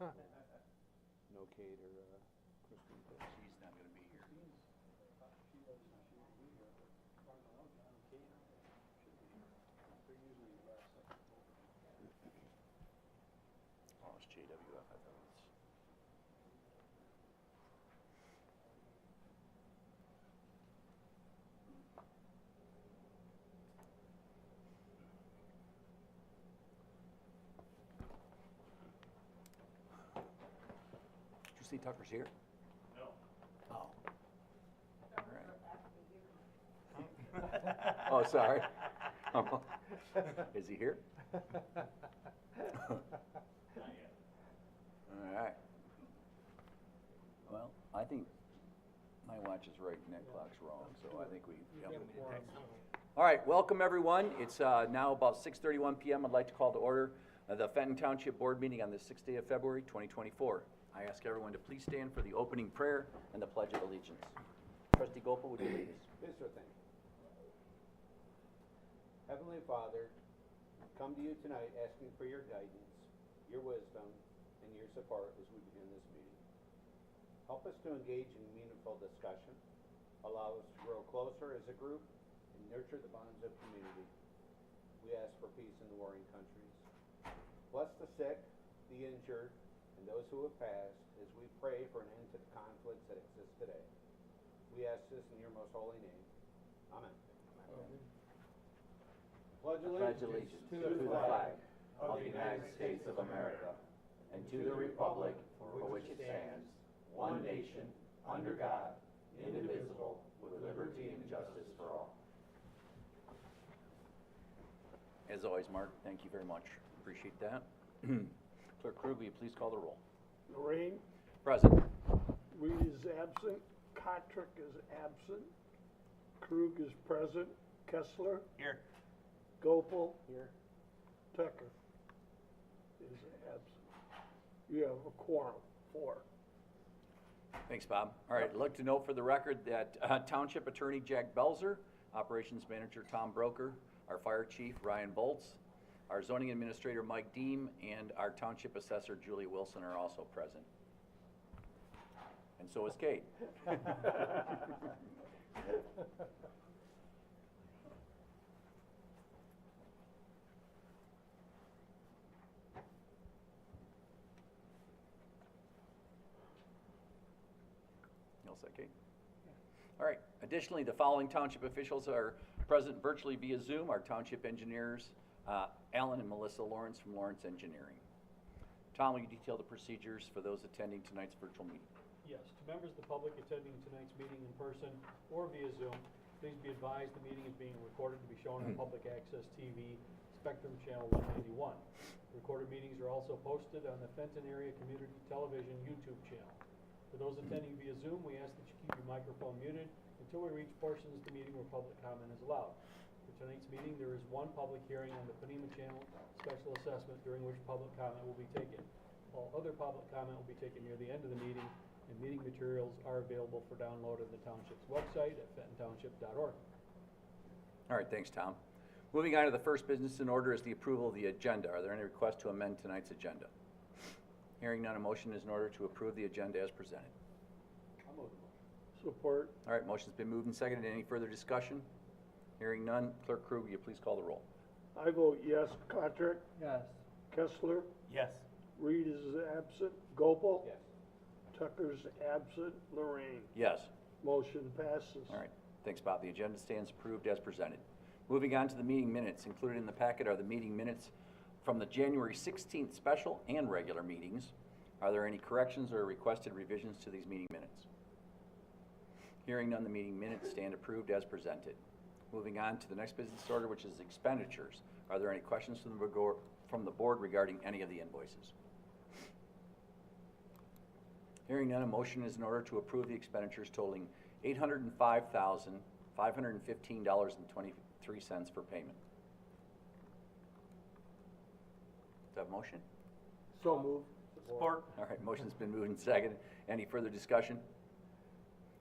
No Kate or Kristen. She's not gonna be here. Oh, it's JWF, I thought it was. Did you see Tucker's here? No. Oh. All right. Oh, sorry. Is he here? All right. Well, I think my watch is right and that clock's wrong, so I think we. All right, welcome everyone. It's now about 6:31 p.m. I'd like to call to order the Fenton Township Board meeting on the 6th day of February, 2024. I ask everyone to please stand for the opening prayer and the Pledge of Allegiance. Trustee Gopal, would you lead us? Yes, sir, thank you. Heavenly Father, come to you tonight asking for your guidance, your wisdom, and your support as we begin this meeting. Help us to engage in meaningful discussion, allow us to grow closer as a group, and nurture the bonds of community. We ask for peace in the warring countries. Bless the sick, the injured, and those who have passed as we pray for an end to the conflicts that exist today. We ask this in your most holy name. Amen. Amen. Pledge allegiance to the flag of the United States of America and to the republic for which it stands, one nation, under God, indivisible, with liberty and justice for all. As always, Mark, thank you very much. Appreciate that. Clerk Krug, will you please call the roll? Lorraine, Present. Reed is absent, Kotrick is absent, Krug is present, Kessler, Here. Gopal, here. Tucker is absent. You have a quorum, 4. Thanks, Bob. All right, I'd like to note for the record that Township Attorney Jack Belzer, Operations Manager Tom Broker, our Fire Chief Ryan Bolts, our Zoning Administrator Mike Deem, and our Township Assessor Julie Wilson are also present. And so is Kate. You all set, Kate? All right. Additionally, the following township officials are present virtually via Zoom. Our township engineers, Alan and Melissa Lawrence from Lawrence Engineering. Tom, will you detail the procedures for those attending tonight's virtual meeting? Yes, to members of the public attending tonight's meeting in person or via Zoom, please be advised the meeting is being recorded to be shown on Public Access TV, Spectrum Channel 191. Recorded meetings are also posted on the Fenton Area Community Television YouTube channel. For those attending via Zoom, we ask that you keep your microphone muted until we reach portions of the meeting where public comment is allowed. For tonight's meeting, there is one public hearing on the Panema Channel special assessment during which public comment will be taken. All other public comment will be taken near the end of the meeting, and meeting materials are available for download on the Township's website at fentontownship.org. All right, thanks, Tom. Moving on to the first business in order is the approval of the agenda. Are there any requests to amend tonight's agenda? Hearing none, a motion is in order to approve the agenda as presented. I'll move the motion. Support, All right, motion's been moved and seconded. Any further discussion? Hearing none, Clerk Krug, will you please call the roll? I vote yes, Kotrick, Yes. Kessler, Yes. Reed is absent, Gopal, Yes. Tucker's absent, Lorraine. Yes. Motion passes. All right, thanks, Bob. The agenda stands approved as presented. Moving on to the meeting minutes. Included in the packet are the meeting minutes from the January 16th special and regular meetings. Are there any corrections or requested revisions to these meeting minutes? Hearing none, the meeting minutes stand approved as presented. Moving on to the next business order, which is expenditures. Are there any questions from the board regarding any of the invoices? Hearing none, a motion is in order to approve the expenditures totaling $805,515.23 for payment. Is that a motion? So moved. Support. All right, motion's been moved and seconded. Any further discussion?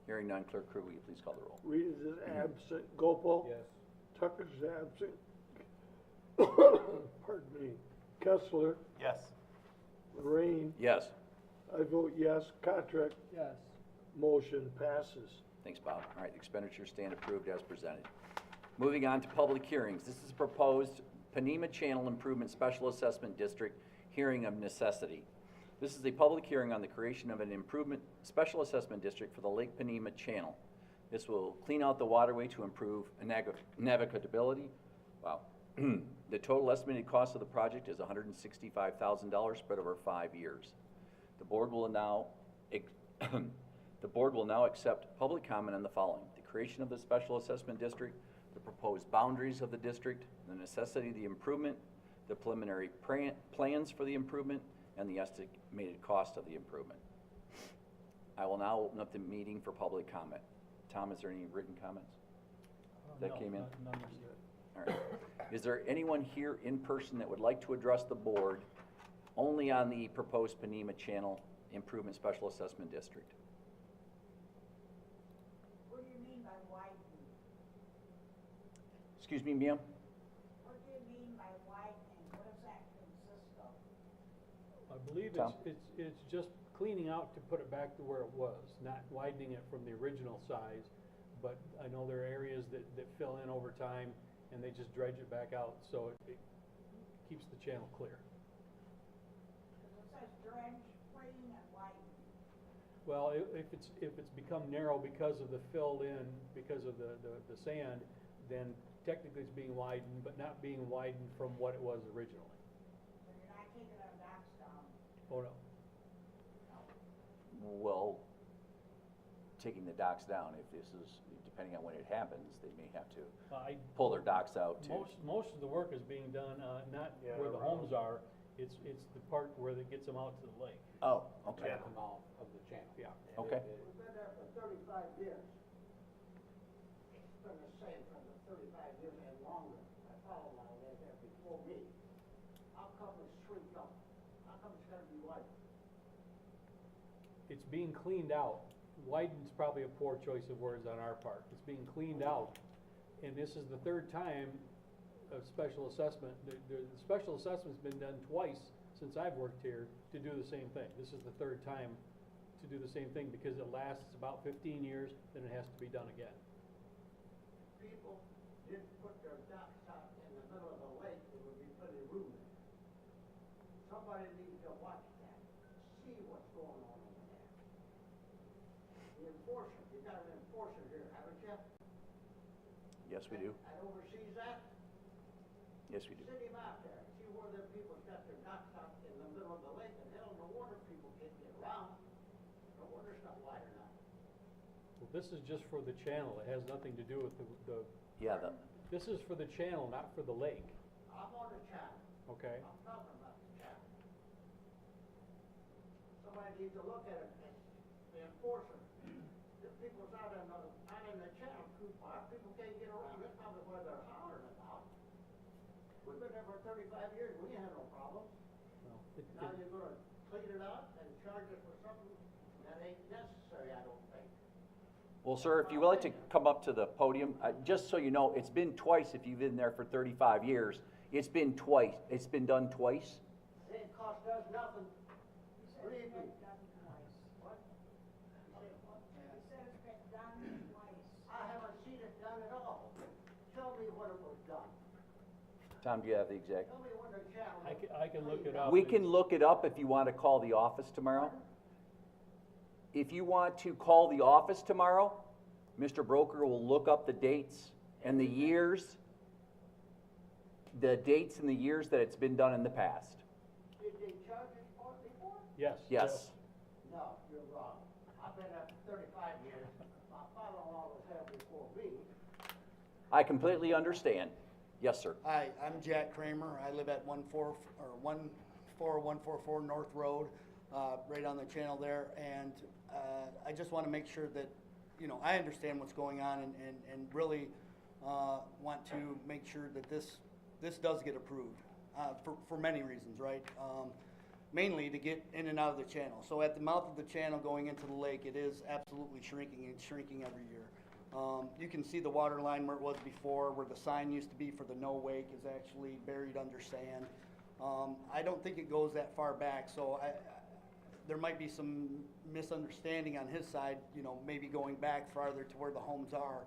Hearing none, Clerk Krug, will you please call the roll? Reed is absent, Gopal. Yes. Tucker's absent. Pardon me. Kessler, Yes. Lorraine, Yes. I vote yes. Contract Yes. motion passes. Thanks, Bob. All right, the expenditures stand approved as presented. Moving on to public hearings. This is a proposed Panema Channel Improvement Special Assessment District hearing of necessity. This is a public hearing on the creation of an improvement special assessment district for the Lake Panema Channel. This will clean out the waterway to improve navigability. Wow. The total estimated cost of the project is $165,000 spread over 5 years. The board will now accept public comment on the following: the creation of the special assessment district, the proposed boundaries of the district, the necessity of the improvement, the preliminary plans for the improvement, and the estimated cost of the improvement. I will now open up the meeting for public comment. Tom, is there any written comments that came in? None received. All right. Is there anyone here in person that would like to address the board only on the proposed Panema Channel Improvement Special Assessment District? What do you mean by widening? Excuse me, ma'am? What do you mean by widening? What does that consist of? I believe Tom? it's just cleaning out to put it back to where it was, not widening it from the original size. But I know there are areas that fill in over time, and they just dredge it back out, so it keeps the channel clear. Because it says dredge, clean, and widen. Well, if it's become narrow because of the filled in, because of the sand, then technically it's being widened, but not being widened from what it was originally. So you're not taking our docks down. Oh, no. Well, taking the docks down, if this is, depending on when it happens, they may have to pull their docks out too. Most of the work is being done, not where the homes are, it's the part where it gets them out to the lake. Oh, okay. At the mouth of the channel. Yeah. Okay. We've been there for 35 years. It's been the same for the 35 years and longer. My father-in-law lived there before me. How come it's shrinked up? How come it's gotta be widened? It's being cleaned out. Widened's probably a poor choice of words on our part. It's being cleaned out. And this is the third time of special assessment. The special assessment's been done twice since I've worked here to do the same thing. This is the third time to do the same thing because it lasts about 15 years, then it has to be done again. People didn't put their docks out in the middle of the lake, it would be pretty rude. Somebody needs to watch that, see what's going on over there. The enforcer, you got an enforcer here, haven't you? Yes, we do. That oversees that? Yes, we do. Send him out there, see where them people's got their docks out in the middle of the lake, and hell, no wonder people can't get around. No wonder it's not wide enough. Well, this is just for the channel. It has nothing to do with the, Yeah, this is for the channel, not for the lake, I'm on the channel, okay? I'm talking about the channel. Somebody needs to look at it, the enforcer. The people's out in the channel too far, people can't get around, that's probably why they're hollering about. We've been there for 35 years, we ain't had no problems. Well, Now you're gonna clean it out and charge us for something that ain't necessary, I don't think. well, sir, if you would like to come up to the podium, just so you know, it's been twice if you've been there for 35 years. It's been twice. It's been done twice. It ain't cost us nothing. He said Believe it's me. been done twice. What? He said it's been done twice. I haven't seen it done at all. Tell me when it was done. Tom, do you have the exact? Tell me when the channel. I can look it up. We can look it up if you want to call the office tomorrow. If you want to call the office tomorrow, Mr. Broker will look up the dates and the years, that it's been done in the past. Did they charge us for it before? Yes. Yes. No, you're wrong. I've been there for 35 years. My father-in-law was there before me. I completely understand. Yes, sir. Hi, I'm Jack Kramer. I live at 14144 North Road, right on the channel there. And I just want to make sure that, you know, I understand what's going on and really want to make sure that this does get approved for many reasons, right? Mainly to get in and out of the channel. So at the mouth of the channel going into the lake, it is absolutely shrinking. It's shrinking every year. You can see the water line where it was before, where the sign used to be for the no wake is actually buried under sand. I don't think it goes that far back, so there might be some misunderstanding on his side, you know, maybe going back farther to where the homes are.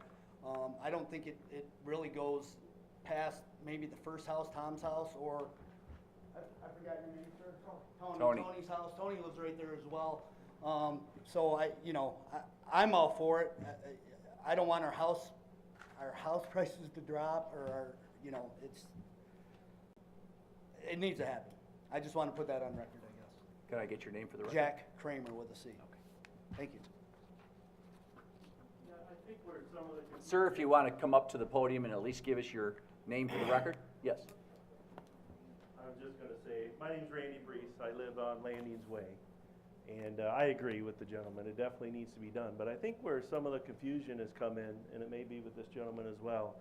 I don't think it really goes past maybe the first house, Tom's house, or, I forgot your name, sir? Tony. Tony's house. Tony lives right there as well. So I'm all for it. I don't want our house prices to drop, or our, you know, it needs to happen. I just want to put that on record, I guess. Can I get your name for the record? Jack Kramer with a C. Thank you. Yeah, I think where some of the. Sir, if you want to come up to the podium and at least give us your name for the record? Yes. I'm just gonna say, my name's Randy Brees, I live on Landings Way, and I agree with the gentleman, it definitely needs to be done, but I think where some of the confusion has come in, and it may be with this gentleman as well,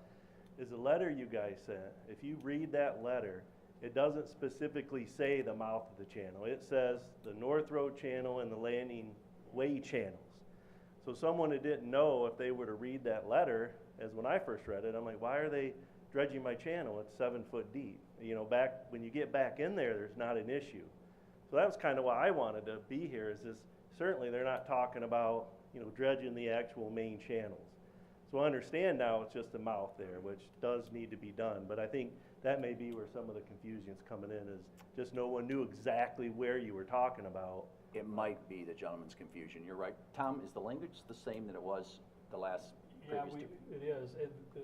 is the letter you guys sent. If you read that letter, it doesn't specifically say the mouth of the channel, it says the North Road channel and the Landing Way channels. So someone that didn't know, if they were to read that letter, as when I first read it, I'm like, why are they dredging my channel? It's 7 foot deep. You know, when you get back in there, there's not an issue. So that was kind of why I wanted to be here, is this, certainly they're not talking about, you know, dredging the actual main channels. So I understand now it's just a mouth there, which does need to be done, but I think that may be where some of the confusion's coming in, is just no one knew exactly where you were talking about. It might be the gentleman's confusion. You're right. Tom, is the language the same that it was the last Yeah, previous two? it is.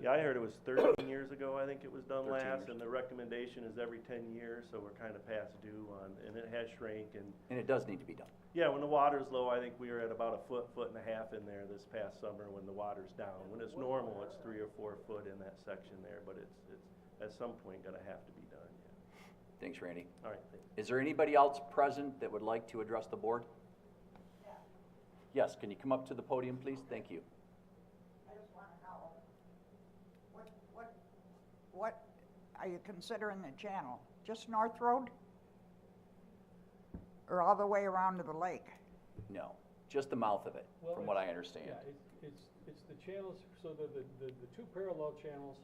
Yeah, I heard it was 13 years ago, I think it was done 13 last, years. and the recommendation is every 10 years, so we're kind of past due on, and it has shrank, and And it does need to be done. yeah, when the water's low, I think we were at about a foot and a half in there this past summer when the water's down. When it's normal, it's 3 or 4 foot in that section there, but it's at some point gonna have to be done, yeah. Thanks, Randy. All right, thanks. Is there anybody else present that would like to address the board? Yes, can you come up to the podium, please? Thank you. I just wanna know, what are you considering the channel? Just North Road? Or all the way around to the lake? No, just the mouth of it, Well, from what I understand. Yeah, it's the channels, so the two parallel channels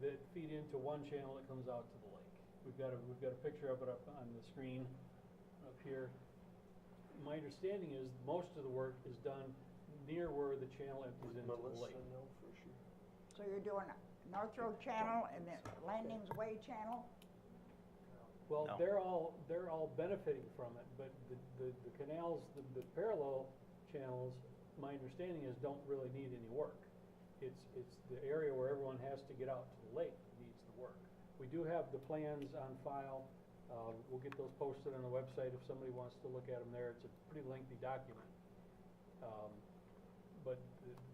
that feed into one channel that comes out to the lake. We've got a picture of it up on the screen up here. My understanding is most of the work is done near where the channel empties into the lake. So you're doing North Road channel and the Landings Way channel? Well, No. they're all benefiting from it, but the canals, the parallel channels, my understanding is don't really need any work. It's the area where everyone has to get out to the lake that needs the work. We do have the plans on file. We'll get those posted on the website if somebody wants to look at them there. It's a pretty lengthy document. But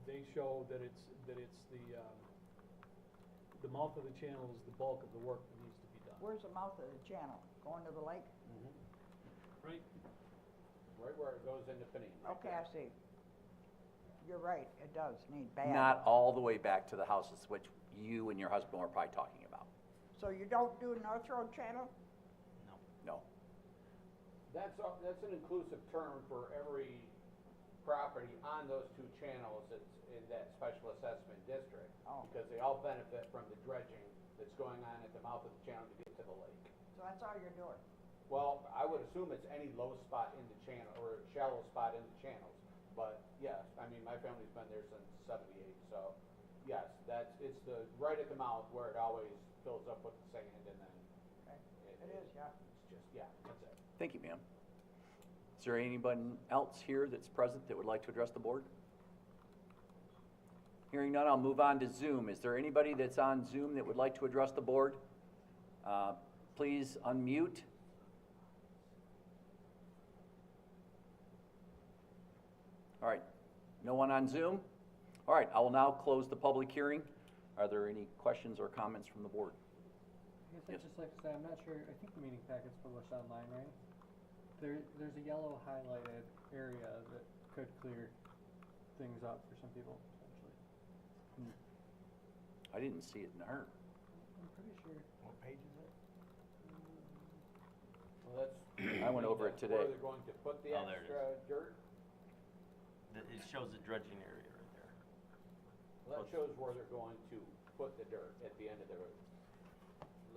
they show that it's the mouth of the channel is the bulk of the work that needs to be done. Where's the mouth of the channel? Going to the lake? Right. Right where it goes into Panini. Okay, I see. You're right, it does need bad. Not all the way back to the houses, which you and your husband were probably talking about. So you don't do North Road channel? No. That's an inclusive term for every property on those two channels that's in that special assessment district. Oh. Because they all benefit from the dredging that's going on at the mouth of the channel to get to the lake. So that's all you're doing? Well, I would assume it's any low spot in the channel, or shallow spot in the channels. But yes, I mean, my family's been there since '78, so yes, it's the, right at the mouth where it always fills up with the sand and then. Okay. It is, yeah. It's just, yeah, that's it. Thank you, ma'am. Is there anyone else here that's present that would like to address the board? Hearing none, I'll move on to Zoom. Is there anybody that's on Zoom that would like to address the board? Please unmute. All right, no one on Zoom? All right, I will now close the public hearing. Are there any questions or comments from the board? I guess I'd just like to say, I'm not sure, I think the meeting packet's published online, right? There's a yellow highlighted area that could clear things up for some people, potentially. I didn't see it in our. I'm pretty sure. What page is it? Well, that's. I went over it today. Where they're going to put the Oh, there it extra dirt? It shows the dredging area right there. Well, that shows where they're going to put the dirt at the end of the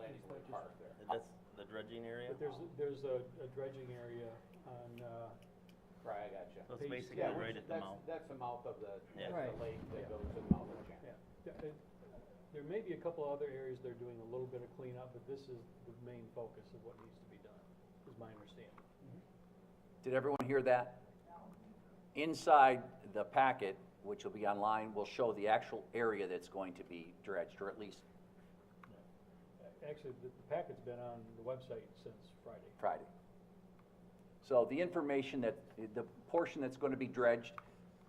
Landing Way Park there. That's the dredging area? But there's a dredging area on, Right, I gotcha. So it's page- basically yeah, right at the mouth. That's the mouth of the, Yeah. that's the lake that goes to the mouth of the channel. yeah. There may be a couple other areas they're doing a little bit of cleanup, but this is the main focus of what needs to be done, is my understanding. Did everyone hear that? Inside the packet, which will be online, will show the actual area that's going to be dredged, or at least Actually, the packet's been on the website since Friday. Friday. So the information that, the portion that's going to be dredged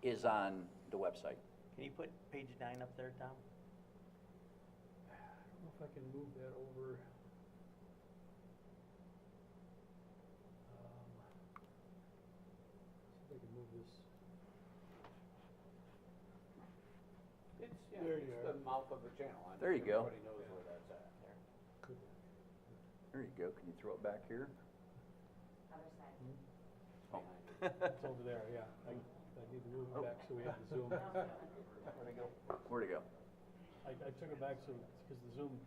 is on the website. Can you put page 9 up there, Tom? I don't know if I can move that over. See if I can move this. It's, There it's you the are. mouth of the channel. I'm There you sure go. Everybody knows where that's at. There you go. Can you throw it back here? Oh. It's over there, yeah. I need to move it back so we have the zoom. Where'd it go? I took it back so, because the zoom was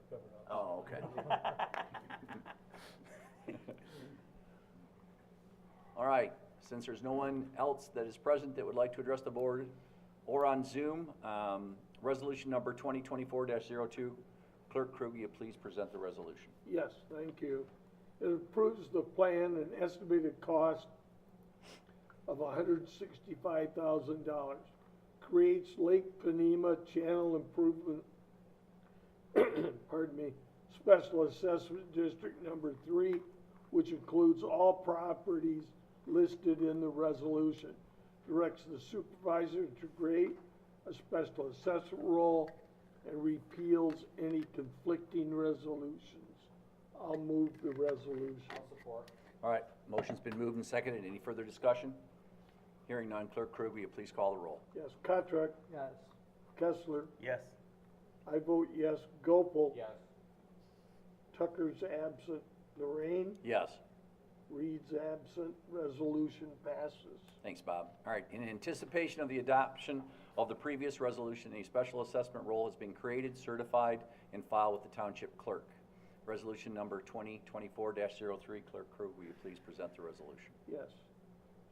covered up. Oh, okay. All right, since there's no one else that is present that would like to address the board or on Zoom, resolution number 2024-02, Clerk Krug, will you please present the resolution? Yes, thank you. It approves the plan and estimated cost of $165,000. Creates Lake Panema Channel Improvement, pardon me, Special Assessment District Number 3, which includes all properties listed in the resolution. Directs the supervisor to create a special assessment role and repeals any conflicting resolutions. I'll move the resolution. I'll support. All right, motion's been moved and seconded. Any further discussion? Hearing none, Clerk Krug, will you please call the roll? Yes, Contract, Yes. Kessler, Yes. I vote yes. Gopel. Yes. Tucker's absent. Lorraine, Yes. Reed's absent. Resolution passes. Thanks, Bob. All right, in anticipation of the adoption of the previous resolution, a special assessment role has been created, certified, and filed with the Township Clerk. Resolution number 2024-03, Clerk Krug, will you please present the resolution? Yes.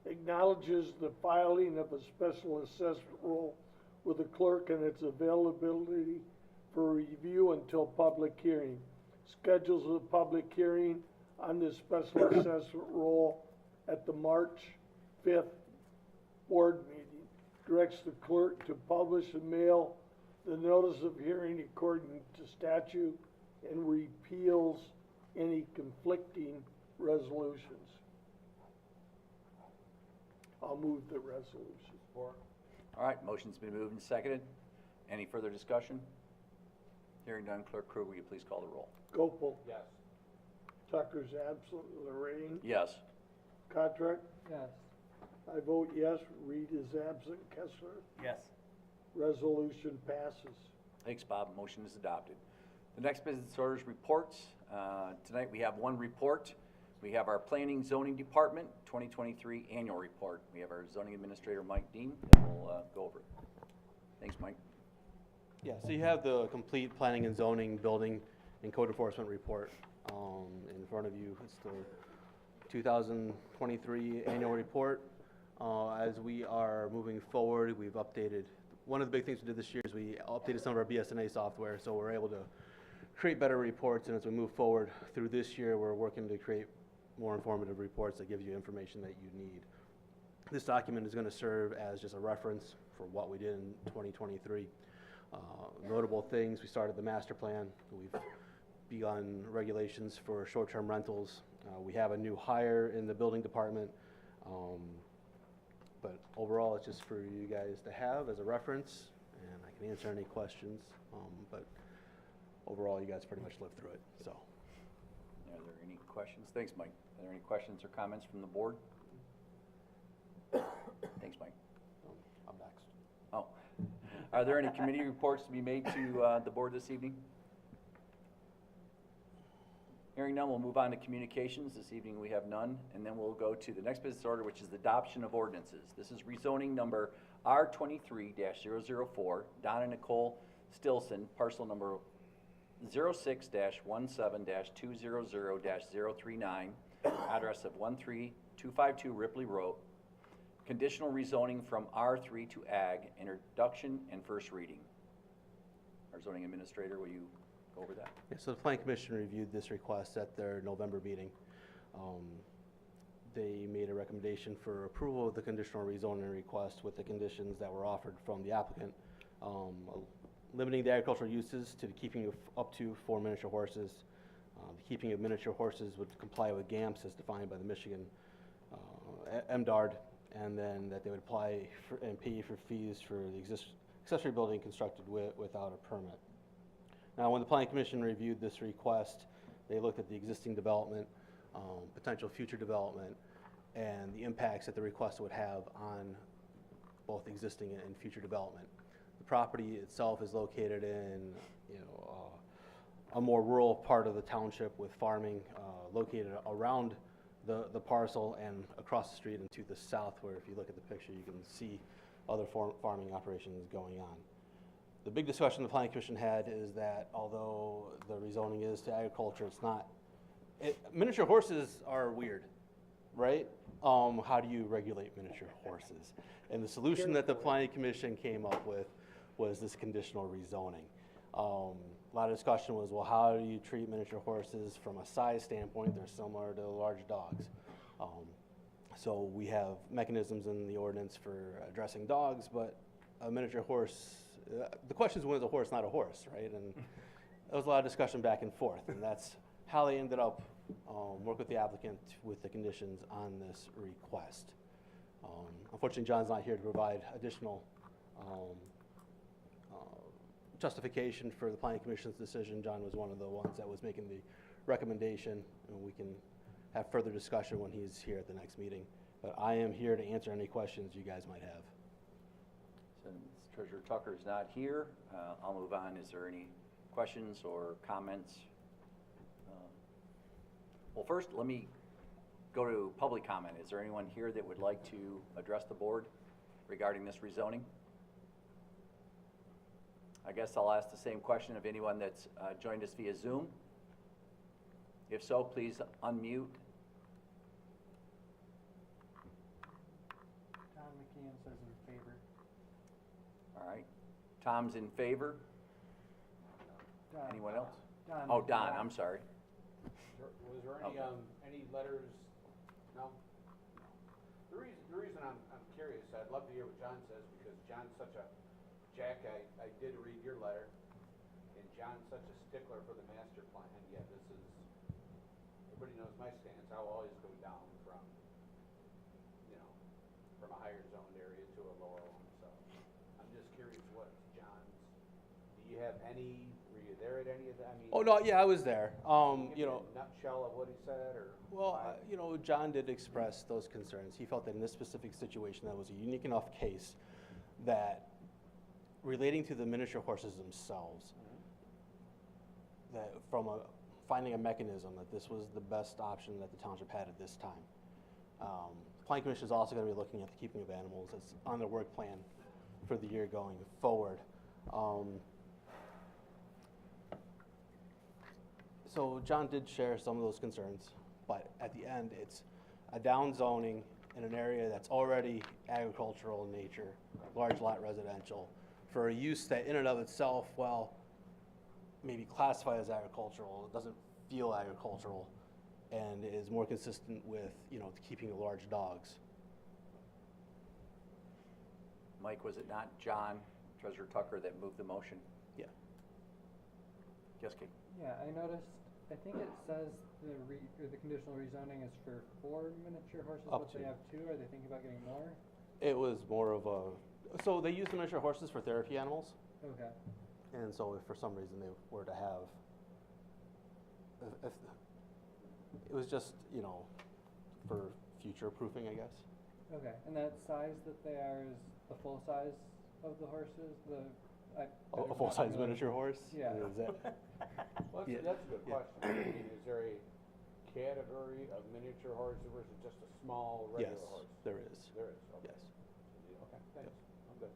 Acknowledges the filing of a special assessment role with the clerk and its availability for review until public hearing. Schedules a public hearing on this special assessment role at the March 5th board meeting. Directs the clerk to publish and mail the notice of hearing according to statute and repeals any conflicting resolutions. I'll move the resolution. Support. All right, motion's been moved and seconded. Any further discussion? Hearing none, Clerk Krug, will you please call the roll? Gopel, Yes. Tucker's absent. Lorraine, Yes. Contract, Yes. I vote yes. Reed is absent. Kessler, Yes. resolution passes. Thanks, Bob. Motion is adopted. The next business order is reports. Tonight we have one report. We have our Planning Zoning Department 2023 Annual Report. We have our Zoning Administrator, Mike Dean, that will go over it. Thanks, Mike. Yeah, so you have the complete planning and zoning, building, and code enforcement report in front of you. It's the 2023 annual report. As we are moving forward, we've updated, one of the big things we did this year is we updated some of our BSNA software, so we're able to create better reports, and as we move forward through this year, we're working to create more informative reports that gives you information that you need. This document is going to serve as just a reference for what we did in 2023. Notable things, we started the master plan. We've begun regulations for short-term rentals. We have a new hire in the building department. But overall, it's just for you guys to have as a reference, and I can answer any questions. But overall, you guys pretty much lived through it, so. Are there any questions? Thanks, Mike. Are there any questions or comments from the board? Thanks, Mike. I'm next. Oh. Are there any committee reports to be made to the board this evening? Hearing none, we'll move on to communications. This evening we have none, and then we'll go to the next business order, which is the adoption of ordinances. This is rezoning number R23-004, Don and Nicole Stilson, parcel number 06-17-200-039, address of 13252 Ripley Road, conditional rezoning from R3 to Ag, introduction and first reading. Our zoning administrator, will you go over that? Yeah, so the Planning Commission reviewed this request at their November meeting. They made a recommendation for approval of the conditional rezoning request with the conditions that were offered from the applicant. Limiting the agricultural uses to the keeping of up to 4 miniature horses. The keeping of miniature horses would comply with GAMS as defined by the Michigan MDARD, and then that they would apply and pay for fees for the accessory building constructed without a permit. Now, when the Planning Commission reviewed this request, they looked at the existing development, potential future development, and the impacts that the request would have on both existing and future development. The property itself is located in, a more rural part of the township with farming located around the parcel and across the street and to the south, where if you look at the picture, you can see other farming operations going on. The big discussion the Planning Commission had is that although the rezoning is to agriculture, it's not. Miniature horses are weird, right? How do you regulate miniature horses? And the solution that the Planning Commission came up with was this conditional rezoning. A lot of discussion was, well, how do you treat miniature horses from a size standpoint? They're similar to large dogs. So we have mechanisms in the ordinance for addressing dogs, but a miniature horse, the question is, when is a horse not a horse, right? And there was a lot of discussion back and forth, and that's how they ended up work with the applicant with the conditions on this request. Unfortunately, John's not here to provide additional justification for the Planning Commission's decision. John was one of the ones that was making the recommendation, and we can have further discussion when he's here at the next meeting. But I am here to answer any questions you guys might have. Since Treasurer Tucker is not here, I'll move on. Is there any questions or comments? Well, first, let me go to public comment. Is there anyone here that would like to address the board regarding this rezoning? I guess I'll ask the same question of anyone that's joined us via Zoom. If so, please unmute. Tom McKeon says in favor. All right. Tom's in favor. Don. Anyone else? Don. Oh, Don, I'm sorry. Was there any, Okay. any letters? No? The reason I'm curious, I'd love to hear what John says, because John's such a, Jack, I did read your letter, and John's such a stickler for the master plan, yeah, this is, everybody knows my stance, I'll always go down from, from a higher zoned area to a lower one, so. I'm just curious what John's, do you have any, were you there at any of that? I mean. Oh, no, yeah, I was there. Give me a nutshell of what he said, or? Well, John did express those concerns. He felt that in this specific situation, that was a unique enough case that relating to the miniature horses themselves, that finding a mechanism that this was the best option that the township had at this time. The Planning Commission is also going to be looking at the keeping of animals. It's on their work plan for the year going forward. So John did share some of those concerns, but at the end, it's a down zoning in an area that's already agricultural in nature, large lot residential, for a use that in and of itself, well, maybe classified as agricultural, it doesn't feel agricultural, and is more consistent with, the keeping of large dogs. Mike, was it not John, Treasurer Tucker, that moved the motion? Yeah. Yes, Kate? Yeah, I noticed, I think it says the conditional rezoning is for 4 miniature horses, Up but they to. have 2. Are they thinking about getting more? It was more of a, so they use the miniature horses for therapy animals, Okay. and so if for some reason they were to have, if it was just, for future proofing, I guess. Okay, and that size that they are is the full size of the horses? A full-size miniature horse? Yeah. Is that? Well, Yeah. that's a good Yeah. question. I mean, is there a category of miniature horses, or is it just a small regular Yes, horse? there is. There is, okay. Yes. Okay, thanks, I'm good.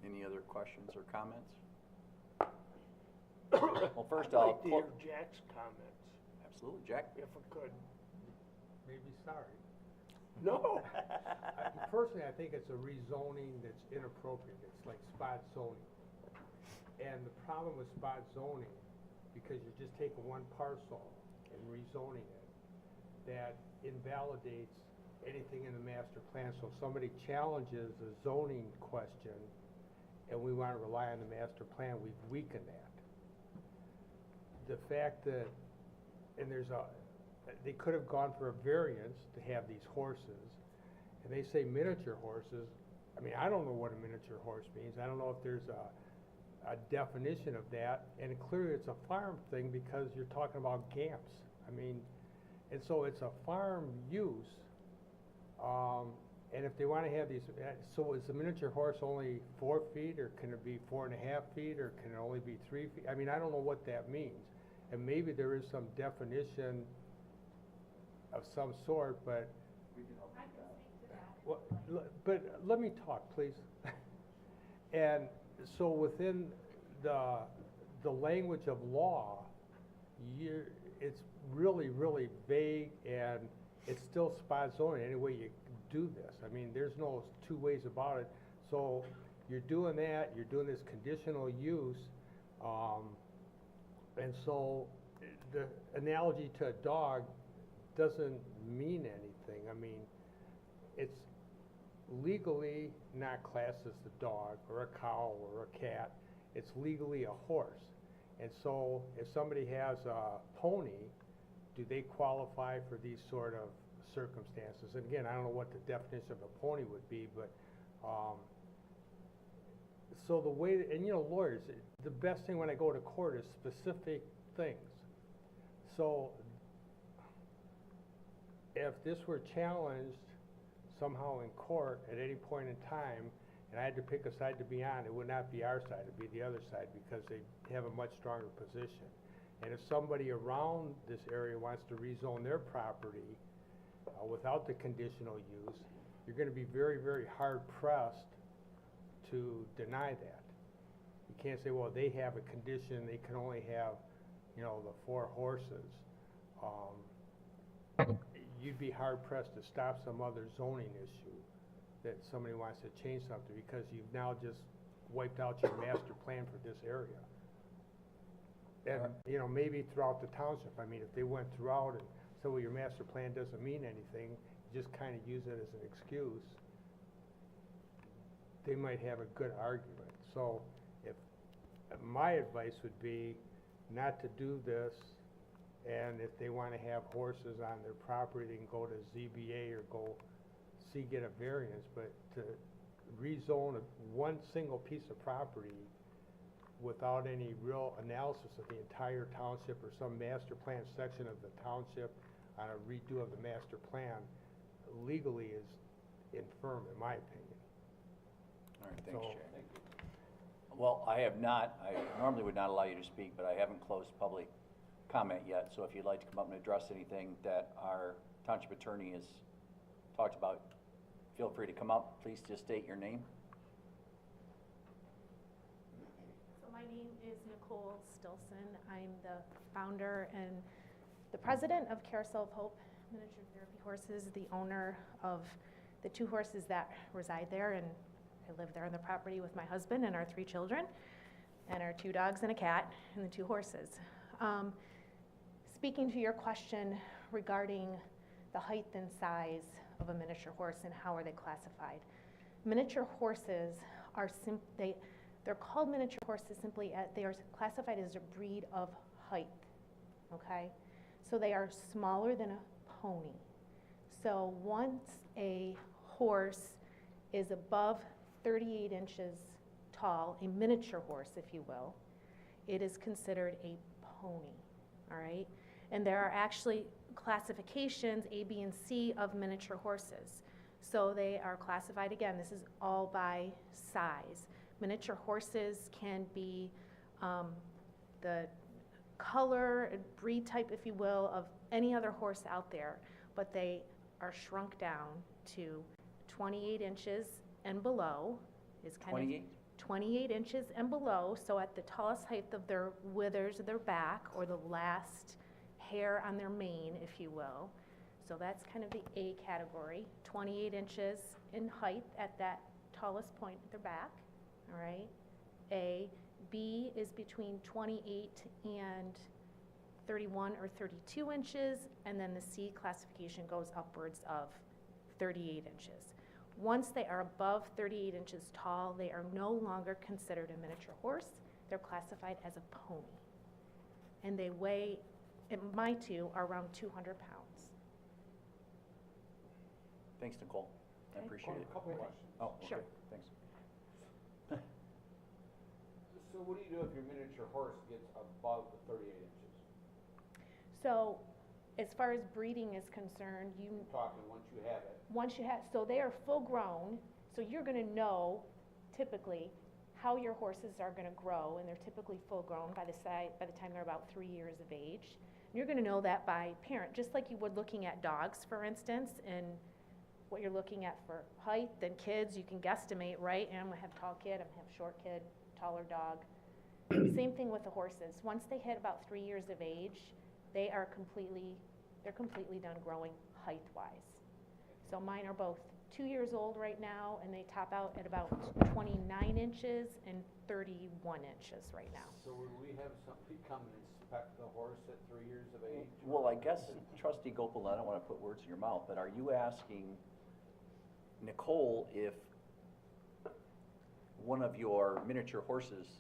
Any other questions or comments? Well, first I'd I'll, like to hear Jack's comments, absolutely, Jack? if I could. Maybe sorry. No, Personally, I think it's a rezoning that's inappropriate. It's like spot zoning. And the problem with spot zoning, because you're just taking one parcel and rezoning it, that invalidates anything in the master plan. So if somebody challenges a zoning question and we want to rely on the master plan, we've weakened that. The fact that, and they could have gone for a variance to have these horses, and they say miniature horses. I mean, I don't know what a miniature horse means. I don't know if there's a definition of that, and clearly it's a farm thing because you're talking about gamps. I mean, and so it's a farm use, and if they want to have these, so is the miniature horse only 4 feet, or can it be 4.5 feet, or can it only be 3 feet? I mean, I don't know what that means, and maybe there is some definition of some sort, but. Well, but let me talk, please. And so within the language of law, it's really, really vague, and it's still spot zoning any way you do this. I mean, there's no two ways about it. So you're doing that, you're doing this conditional use, and so the analogy to a dog doesn't mean anything. I mean, it's legally not classed as a dog or a cow or a cat. It's legally a horse. And so if somebody has a pony, do they qualify for these sort of circumstances? And again, I don't know what the definition of a pony would be, but so the way, and you know, lawyers, the best thing when I go to court is specific things. So if this were challenged somehow in court at any point in time, and I had to pick a side to be on, it would not be our side, it'd be the other side, because they have a much stronger position. And if somebody around this area wants to rezone their property without the conditional use, you're gonna be very, very hard pressed to deny that. You can't say, well, they have a condition, they can only have, you know, the 4 horses. You'd be hard pressed to stop some other zoning issue that somebody wants to change something, because you've now just wiped out your master plan for this area. And, you know, maybe throughout the township, I mean, if they went throughout and said, well, your master plan doesn't mean anything, just kind of use it as an excuse, they might have a good argument. So if, my advice would be not to do this, and if they want to have horses on their property, they can go to ZBA or get a variance, but to rezone one single piece of property without any real analysis of the entire township or some master plan section of the township on a redo of the master plan, legally is infirm, in my opinion. All right, thanks, Jack. Well, I normally would not allow you to speak, but I haven't closed public comment yet, so if you'd like to come up and address anything that our township attorney has talked about, feel free to come up. Please just state your name. So my name is Nicole Stilson. I'm the founder and the president of Carousel of Hope Miniature Therapy Horses, the owner of the 2 horses that reside there, and I live there on the property with my husband and our 3 children, and our 2 dogs and a cat, and the 2 horses. Speaking to your question regarding the height and size of a miniature horse and how are they classified. Miniature horses are they're called miniature horses simply as they are classified as a breed of height, okay? So they are smaller than a pony. So once a horse is above 38 inches tall, a miniature horse, if you will, it is considered a pony, all right? And there are actually classifications, A, B, and C, of miniature horses. So they are classified, again, this is all by size. Miniature horses can be the color and breed type, if you will, of any other horse out there, but they are shrunk down to 28 inches and below is kind 28? of 28 inches and below, so at the tallest height of their withers of their back, or the last hair on their mane, if you will. So that's kind of the A category, 28 inches in height at that tallest point at their back, all right? A. B is between 28 and 31 or 32 inches, and then the C classification goes upwards of 38 inches. Once they are above 38 inches tall, they are no longer considered a miniature horse. They're classified as a pony. And they weigh, my two, are around 200 pounds. Thanks, Nicole. I Okay. appreciate it. A couple questions. Oh, okay, Sure. thanks. So what do you do if your miniature horse gets above the 38 inches? So, as far as breeding is concerned, I'm talking once you have it. once you have, so they are full grown, so you're gonna know typically how your horses are gonna grow, and they're typically full grown by the time they're about 3 years of age. You're gonna know that by parent, just like you would looking at dogs, for instance, and what you're looking at for height and kids, you can guesstimate, right? And I'm gonna have tall kid, I'm gonna have short kid, taller dog. Same thing with the horses. Once they hit about 3 years of age, they're completely done growing height-wise. So mine are both 2 years old right now, and they top out at about 29 inches and 31 inches right now. So would we have somebody come and inspect the horse at 3 years of age? Well, I guess, Trustee Gopal, I don't want to put words in your mouth, but are you asking Nicole if one of your miniature horses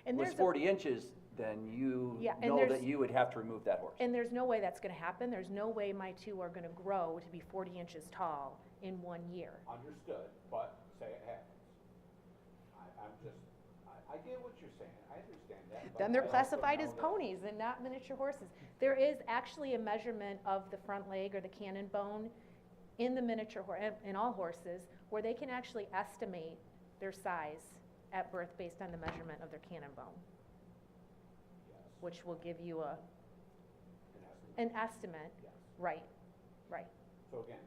And was there's 40 inches, then you Yeah, and know there's- that you would have to remove that horse? And there's no way that's gonna happen. There's no way my two are gonna grow to be 40 inches tall in 1 year. Understood, but say it happens. I get what you're saying, I understand that. but Then they're I also classified know as that- ponies and not miniature horses. There is actually a measurement of the front leg or the cannon bone in the miniature in all horses, where they can actually estimate their size at birth based on the measurement of their cannon bone, Yes, which will give you an estimate. an estimate. Yes. Right. So again,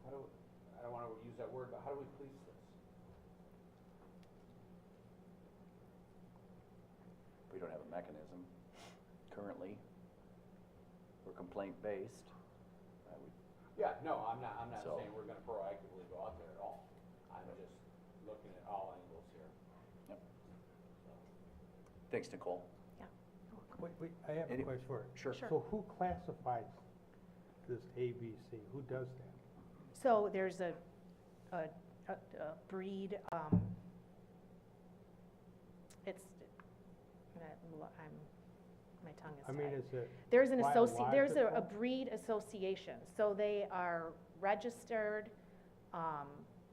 I don't wanna use that word, but how do we police this? We don't have a mechanism currently. We're complaint-based. I would Yeah, no, I'm not So- saying we're gonna proactively go out there at all. I'm just looking at all angles here. Yep. Thanks, Nicole. Wait, I have a Any- question for it. Sure. Sure. So who classifies this ABC? Who does that? So there's a breed, it's, my tongue is I mean, tied. is it There's there's a biological? breed association, so they are registered,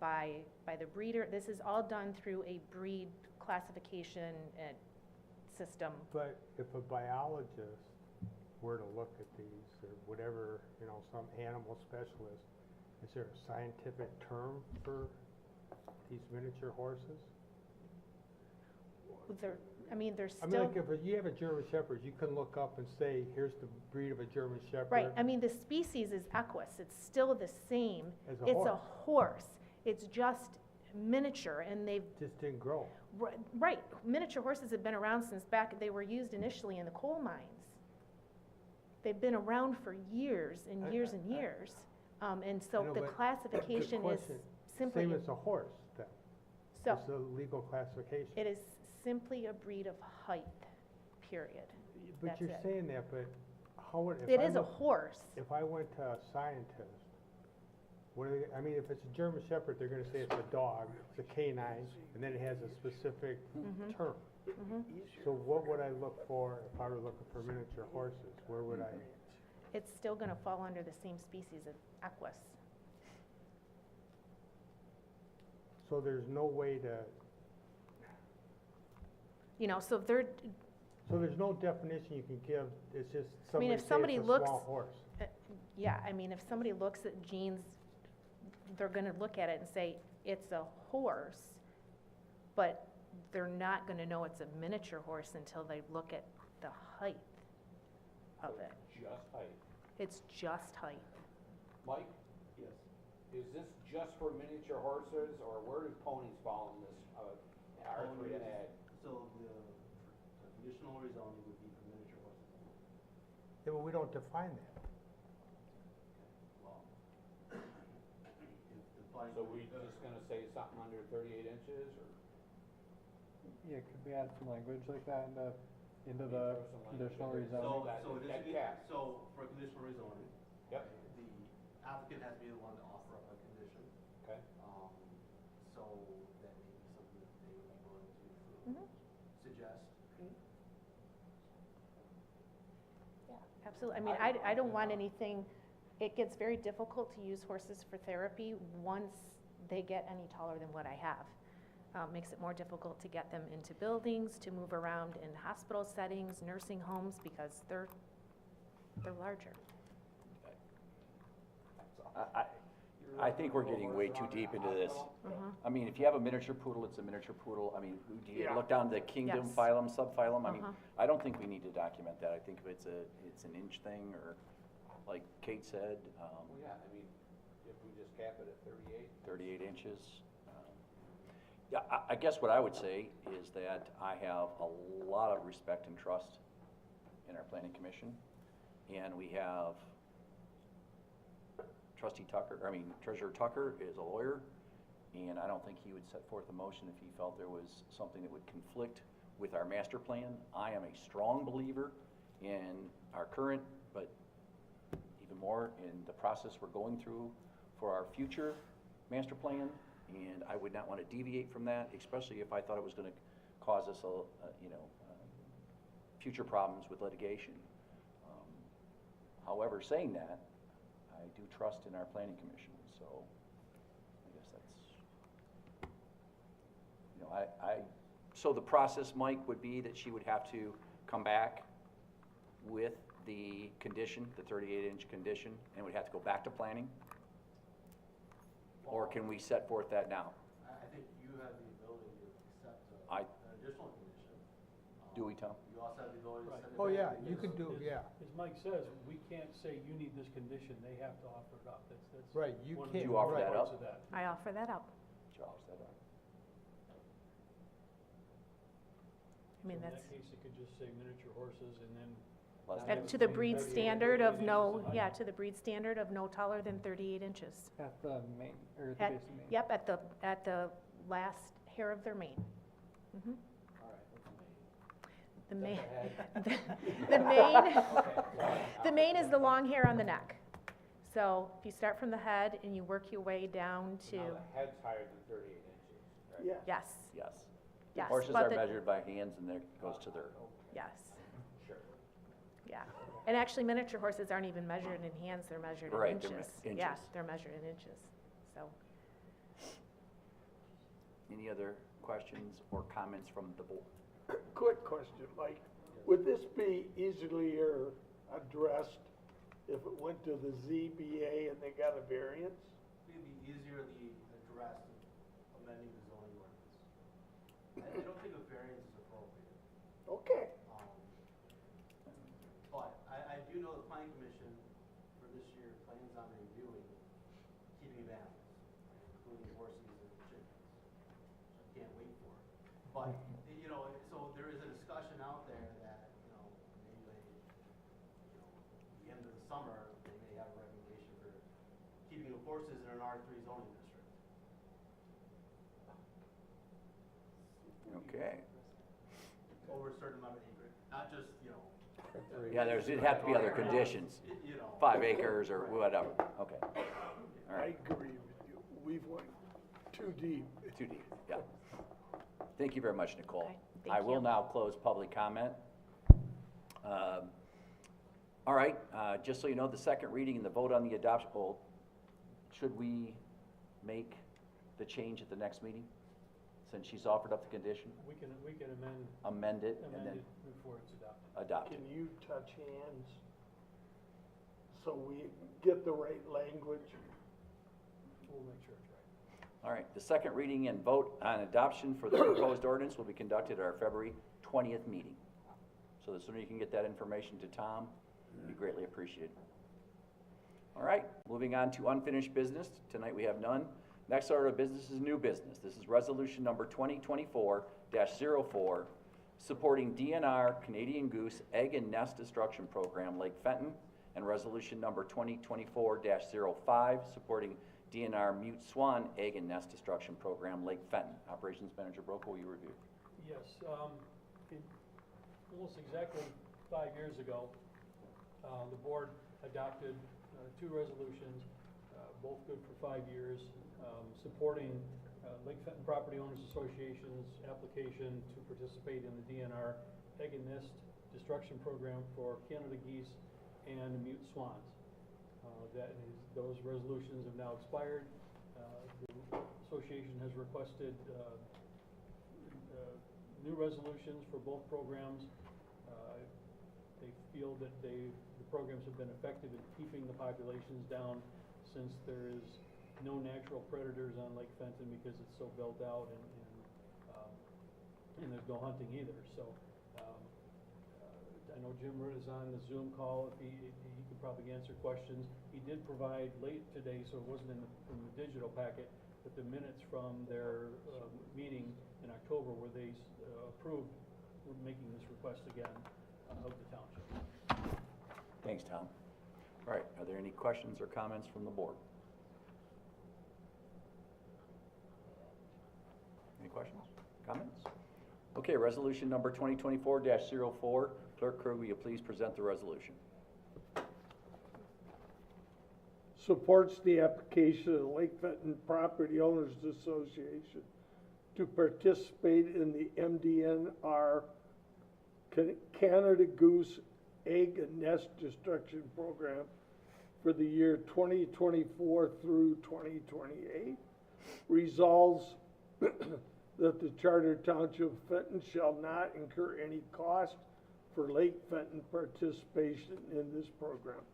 by the breeder. This is all done through a breed classification and system. But if a biologist were to look at these, or whatever, some animal specialist, is there a scientific term for these miniature horses? They're I still. mean, like if you have a German Shepherd, you can look up and say, here's the breed of a German Shepherd. Right, I mean, the species is equus, it's still the same. As a It's a horse. horse, it's just miniature, and they've, Just didn't grow. right, miniature horses have been around since they were used initially in the coal mines. They've been around for years and years and years, and I so know, the but classification the is question- simply, Same as a horse, then. so, It's a legal classification. it is simply a breed of height, period. But that's you're it. saying that, but how would, if It I is a look- horse, If I went to a scientist, what are they, I mean, if it's a German Shepherd, they're gonna say it's a dog, it's a canine, and then it has a specific term. So what would I look for if I were looking for miniature horses? Where would I? it's still gonna fall under the same species of equus. So there's no way to, So they're, so there's no definition you can give, it's just I mean, somebody if say somebody it's a looks- small horse. yeah, I mean, if somebody looks at genes, they're gonna look at it and say, it's a horse, but they're not gonna know it's a miniature horse until they look at the height of it. Just height. It's just height. Mike? Yes. is this just for miniature horses, or where do ponies fall in this, R3 ag? So the conditional rezoning would be for miniature horses only. Yeah, but we don't define that. Well, if the planning. So we just gonna say something under 38 inches, or? Yeah, could we add some language like that into the Throw some language conditional in there. rezoning? That- So it that is, cap. so for conditional rezoning. Yep. The applicant has to be the one to offer up a condition, Okay. so that may be something that they would be willing to Mhm. suggest. Yeah, absolutely. I mean, I don't want anything, it gets very difficult to use horses for therapy once they get any taller than what I have. Makes it more difficult to get them into buildings, to move around in hospital settings, nursing homes, because they're larger. I think we're getting way too deep into this. Mhm. I mean, if you have a miniature poodle, it's a miniature poodle. I mean, do you Yeah. look down to kingdom, Yes. phylum, subphylum? I mean, Uh-huh. I don't think we need to document that. I think if it's an inch thing, or like Kate said, Well, yeah, I mean, if we just cap it at 38. 38 inches. Yeah, I guess what I would say is that I have a lot of respect and trust in our planning commission. And we have Treasurer Tucker is a lawyer, and I don't think he would set forth a motion if he felt there was something that would conflict with our master plan. I am a strong believer in our current, but even more in the process we're going through for our future master plan, and I would not want to deviate from that, especially if I thought it was going to cause us future problems with litigation. However, saying that, I do trust in our planning commission, so I guess that's, so the process, Mike, would be that she would have to come back with the condition, the 38-inch condition, and would have to go back to planning? Or can we set forth that now? I think you have the ability to accept I- an additional condition. Do we, Tom? You also have the ability to Right. send it Oh, back. yeah, you could do, As- yeah. As Mike says, we can't say you need this condition, they have to offer it up, that's. Right, you one of can't- the You offer parts that up? of that. I offer that up. Charles, that up. I mean, So that's, in that case, it could just say miniature horses and then. Less have than- it to the between breed 38 and standard of 38 no, inches in yeah, height. to the breed standard of no taller than 38 inches. At the main, or at the At- base of main? Yep, at the last hair of their mane. Mhm. All right, what's The mane, the head? the mane, Okay. the mane is the long hair on the neck. So if you start from the head and you work your way down to, Now the head's higher than 38 inches, right? Yeah. yes, Yes. yes. Horses but are the- measured by hands, and there goes to their, Yes, Sure. yeah. And actually miniature horses aren't even measured in hands, they're measured in Right, they're inches. inches. Yeah, they're measured in inches, so. any other questions or comments from the board? Quick question, Mike. Would this be easily addressed if it went to the ZBA and they got a variance? It'd be easierly addressed amending the zoning ordinance. I don't think a variance is appropriate. Okay. But I do know the planning commission for this year plans on reviewing keeping animals, including horses and chickens. I can't wait for it. But, so there is a discussion out there that, maybe the end of the summer, they may have a recommendation for keeping the horses in an R3 zoning district. Okay. Over a certain amount of acreage, not just, Yeah, it'd have to be other conditions, 5 acres or whatever, okay. All I right, agree with you. We've went too deep. too deep, yeah. Thank you very much, Nicole. Okay, I thank will you. now close public comment. All right, just so you know, the second reading and the vote on the adoption, should we make the change at the next meeting? Since she's offered up the condition, We can amend amend it and then it before it's adopted. adopt it. Can you touch hands so we get the right language? We'll make sure it's right. All right, the second reading and vote on adoption for the proposed ordinance will be conducted at our February 20th meeting. So the sooner you can get that information to Tom, it'd be greatly appreciated. All right, moving on to unfinished business. Tonight we have none. Next order of business is new business. This is resolution number 2024-04, supporting DNR Canadian Goose Egg and Nest Destruction Program, Lake Fenton, and resolution number 2024-05, supporting DNR Mute Swan Egg and Nest Destruction Program, Lake Fenton. Operations Manager Brokaw, will you review? Yes, almost exactly 5 years ago, the board adopted two resolutions, both good for 5 years, supporting Lake Fenton Property Owners Association's application to participate in the DNR Egg and Nest Destruction Program for Canada geese and mute swans. Those resolutions have now expired. The association has requested new resolutions for both programs. They feel that the programs have been effective in keeping the populations down, since there is no natural predators on Lake Fenton because it's so built out, and there's no hunting either. So I know Jim Ritt is on the Zoom call. If he could probably answer questions. He did provide late today, so it wasn't in the digital packet, but the minutes from their meeting in October where they approved making this request again of the township. Thanks, Tom. All right, are there any questions or comments from the board? Any questions, comments? Okay, resolution number 2024-04. Clerk Krug, will you please present the resolution? Supports the application of the Lake Fenton Property Owners Association to participate in the MDNR Canada Goose Egg and Nest Destruction Program for the year 2024 through 2028. Resolves that the Charter Township of Fenton shall not incur any cost for Lake Fenton participation in this program.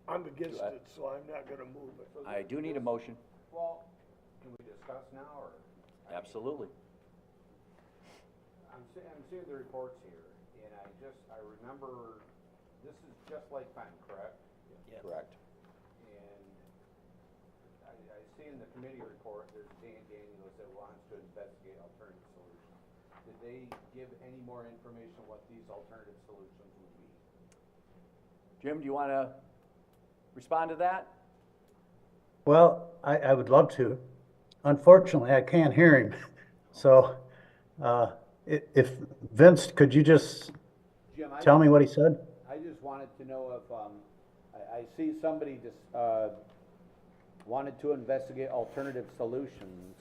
I'm against it, so I'm not gonna move it. I do need a motion. Well, can we discuss now, or? Absolutely. I'm seeing the reports here, and I remember, this is just like Fenton, correct? Yes. Correct. And I see in the committee report, there's Dan Daniels that wants to investigate alternative solutions. Did they give any more information what these alternative solutions would be? Jim, do you want to respond to that? Well, I would love to. Unfortunately, I can't hear him. So, if Vince, could you just Jim, tell me what he said? I just wanted to know if, I see somebody just, wanted to investigate alternative solutions,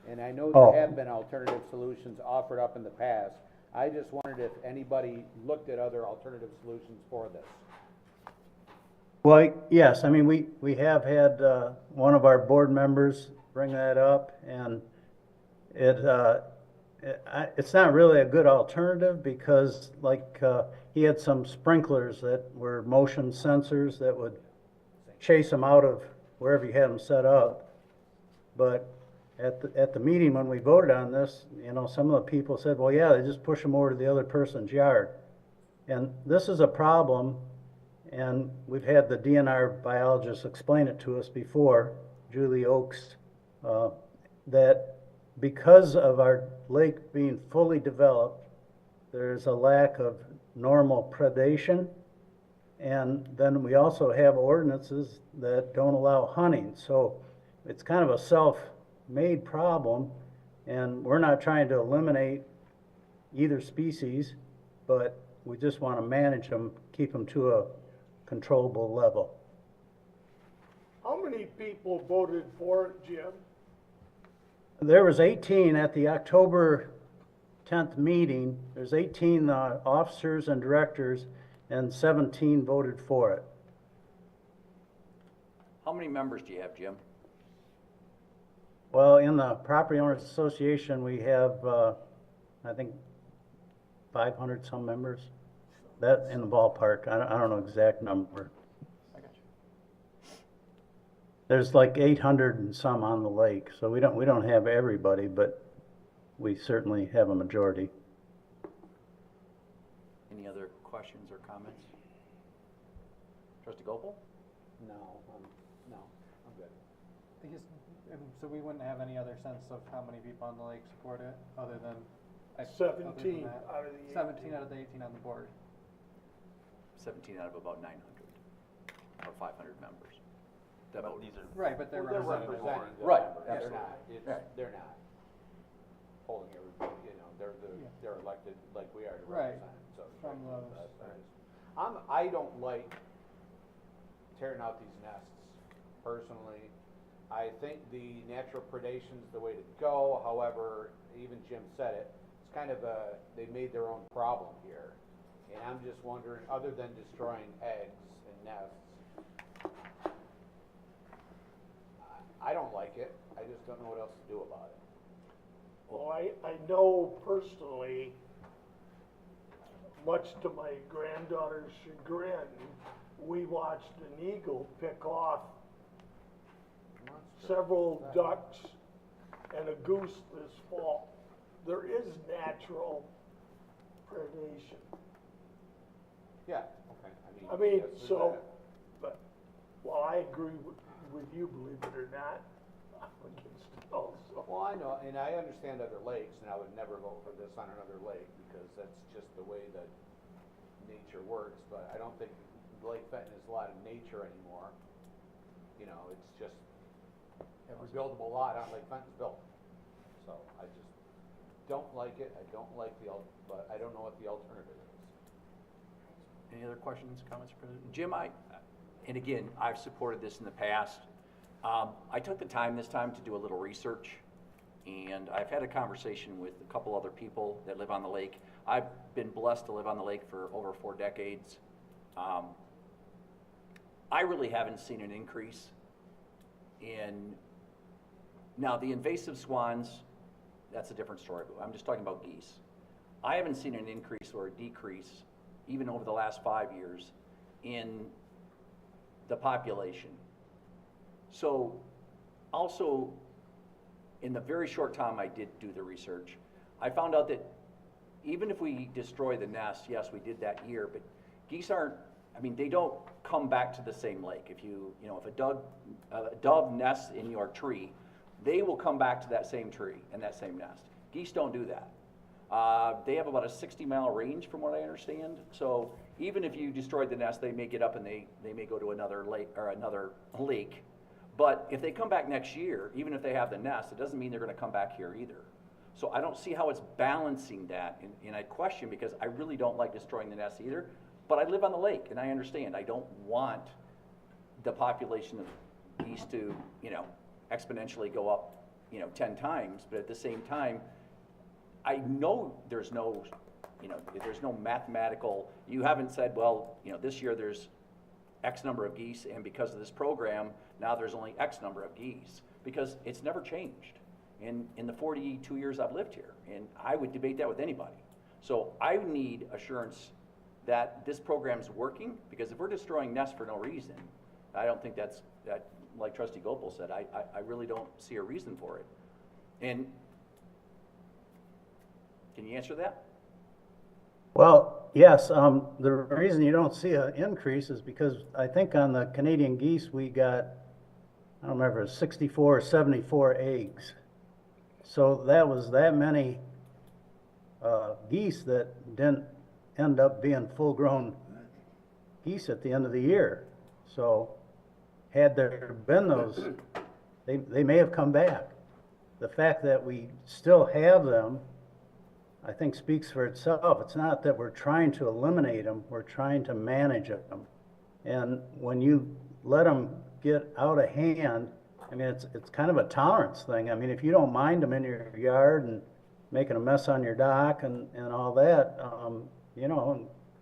and I know Oh. there have been alternative solutions offered up in the past. I just wondered if anybody looked at other alternative solutions for this. Well, yes, I mean, we have had one of our board members bring that up, and it's not really a good alternative because, like, he had some sprinklers that were motion sensors that would chase them out of wherever you had them set up. But at the meeting when we voted on this, you know, some of the people said, well, yeah, they just push them over to the other person's yard. And this is a problem, and we've had the DNR biologist explain it to us before, Julie Oakes, that because of our lake being fully developed, there's a lack of normal predation. And then we also have ordinances that don't allow hunting. So it's kind of a self-made problem, and we're not trying to eliminate either species, but we just want to manage them, keep them to a controllable level. How many people voted for it, Jim? There was 18 at the October 10th meeting. There's 18 officers and directors, and 17 voted for it. How many members do you have, Jim? Well, in the Property Owners Association, we have, I think, 500 some members. That in the ballpark. I don't know exact number. I got you. There's like 800 and some on the lake, so we don't have everybody, but we certainly have a majority. Any other questions or comments? Trustee Gopal? No, no, I'm good. I guess, so we wouldn't have any other sense of how many people on the lake support it, other than. 17 out of the 17 out of the 18 on the board. 17 out of about 900, or 500 members. That But vote. these are, Right, but they're Well, they're representing. representing the Right, members. They're absolutely. not, it's, Right. they're not holding everybody, you know, Yeah. they're elected like we are to Right. represent, so. From those, I don't like tearing out these nests, personally. I think the natural predation's the way to go, however, even Jim said it, it's kind of they made their own problem here. And I'm just wondering, other than destroying eggs and nests, I don't like it, I just don't know what else to do about it. Well, I know personally, much to my granddaughter's chagrin, we watched an eagle pick off several ducks and a goose this fall. There is natural predation. Yeah, okay, I mean, yes, there's so, that. but, well, I agree with you, believe it or not, I'm against it also. Well, I know, and I understand other lakes, and I would never vote for this on another lake, because that's just the way that nature works, but I don't think Lake Fenton is a lot of nature anymore. You know, it's just every buildable lot on Lake Fenton's built. So I just don't like it, I don't like but I don't know what the alternative is. Any other questions, comments, President? Jim, and again, I've supported this in the past. I took the time this time to do a little research, and I've had a conversation with a couple other people that live on the lake. I've been blessed to live on the lake for over 4 decades. I really haven't seen an increase in, now the invasive swans, that's a different story, but I'm just talking about geese. I haven't seen an increase or a decrease, even over the last 5 years, in the population. So, also, in the very short time I did do the research, I found out that even if we destroy the nest, yes, we did that year, but geese aren't, I mean, they don't come back to the same lake. If if a dove nests in your tree, they will come back to that same tree and that same nest. Geese don't do that. They have about a 60-mile range from what I understand. So even if you destroyed the nest, they may get up and they may go to another lake or another lake. But if they come back next year, even if they have the nest, it doesn't mean they're going to come back here either. So I don't see how it's balancing that, and I question, because I really don't like destroying the nest either. But I live on the lake, and I understand. I don't want the population of geese to, exponentially go up, 10 times. But at the same time, I know there's no mathematical, you haven't said, well, this year there's X number of geese, and because of this program, now there's only X number of geese, because it's never changed in the 42 years I've lived here, and I would debate that with anybody. So I need assurance that this program's working, because if we're destroying nests for no reason, I don't think that, like Trustee Gopal said, I really don't see a reason for it. And can you answer that? Well, yes, the reason you don't see an increase is because I think on the Canadian geese, we got, I don't remember, 64 or 74 eggs. So that was that many geese that didn't end up being full-grown geese at the end of the year. So had there been those, they may have come back. The fact that we still have them, I think, speaks for itself. It's not that we're trying to eliminate them, we're trying to manage them. And when you let them get out of hand, I mean, it's kind of a tolerance thing. I mean, if you don't mind them in your yard and making a mess on your dock and all that,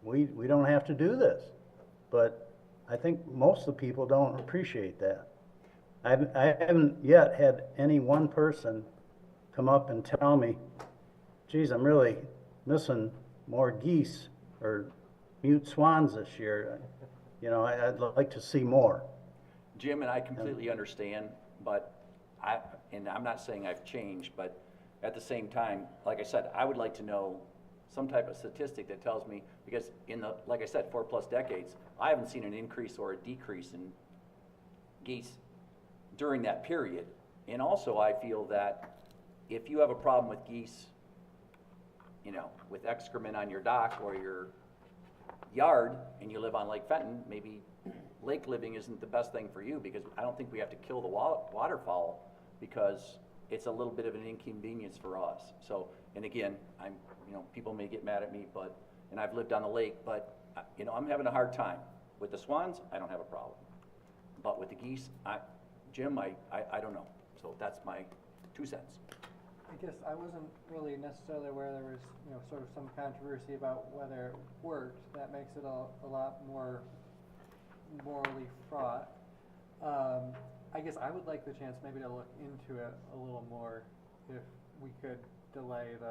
we don't have to do this. But I think most of the people don't appreciate that. I haven't yet had any one person come up and tell me, geez, I'm really missing more geese or mute swans this year. I'd like to see more. Jim, and I completely understand, but I'm not saying I've changed, but at the same time, like I said, I would like to know some type of statistic that tells me, because in the, like I said, 4+ decades, I haven't seen an increase or a decrease in geese during that period. And also, I feel that if you have a problem with geese, you know, with excrement on your dock or your yard, and you live on Lake Fenton, maybe lake living isn't the best thing for you, because I don't think we have to kill the waterfowl, because it's a little bit of an inconvenience for us. So, and again, you know, people may get mad at me, but, and I've lived on the lake, but, you know, I'm having a hard time. With the swans, I don't have a problem. But with the geese, Jim, I don't know. So that's my 2 cents. I guess I wasn't really necessarily aware there was, you know, sort of some controversy about whether it worked. That makes it a lot more morally fraught. I guess I would like the chance maybe to look into it a little more if we could delay it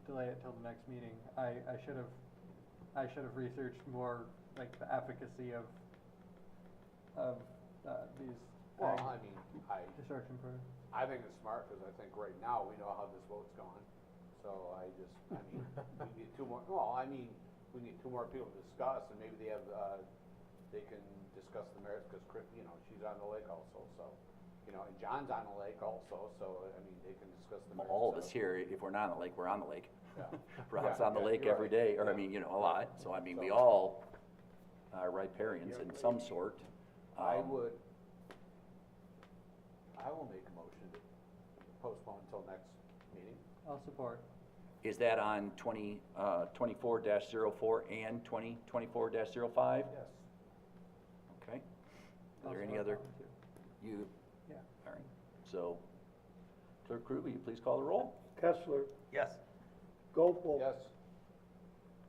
till the next meeting. I should have researched more, like, the efficacy of these Well, ag I mean, destruction programs. I think it's smart, because I think right now, we know how this vote's going. So I mean, we need 2 more, we need 2 more people to discuss, and maybe they have, they can discuss the merits, because you know, she's on the lake also, so, you know, and John's on the lake also, so, I mean, they can discuss the merits. All of us here, if we're not on the lake, we're on the lake. Yeah. Rob's Yeah, on the yeah, lake you're every right. day, or I Yeah. mean, you know, a lot. So I mean, we So- all are riparians in some sort. I will make a motion to postpone until next meeting. I'll support. Is that on 24-04 and 2024-05? Yes. Okay. I'll Are there any support other? that one, too. You? Yeah. All right. So, Clerk Crew, will you please call the roll? Kessler, Yes. Gopel. Yes.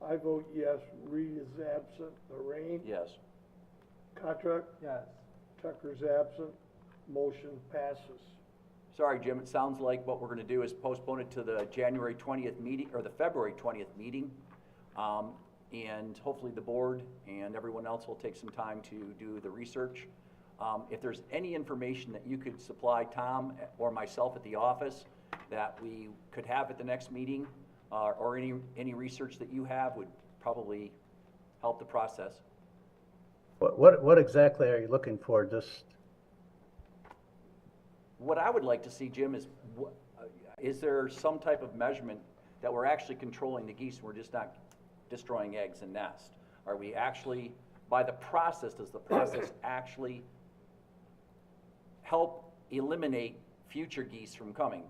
I vote yes. Reed is absent. Lorraine. Yes. Contract. Yes. Tucker's absent. Motion passes. Sorry, Jim, it sounds like what we're gonna do is postpone it to the January 20th meeting, or the February 20th meeting. And hopefully the board and everyone else will take some time to do the research. If there's any information that you could supply Tom or myself at the office that we could have at the next meeting, or any research that you have would probably help the process. What exactly are you looking for? Just, What I would like to see, Jim, is there some type of measurement that we're actually controlling the geese and we're just not destroying eggs and nests? Are we actually, by the process, does the process actually help eliminate future geese from coming?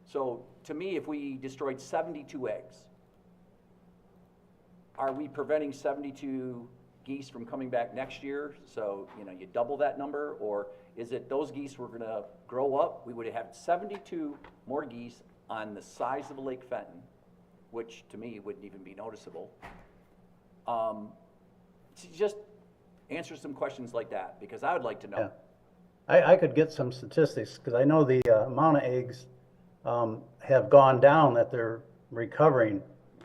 So, to me, if we destroyed 72 eggs, are we preventing 72 geese from coming back next year? So, you know, you double that number, or is it those geese were gonna grow up? We would have 72 more geese on the size of Lake Fenton, which to me wouldn't even be noticeable. Just answer some questions like that, because I would like to know. yeah. I could get some statistics, because I know the amount of eggs have gone down that they're recovering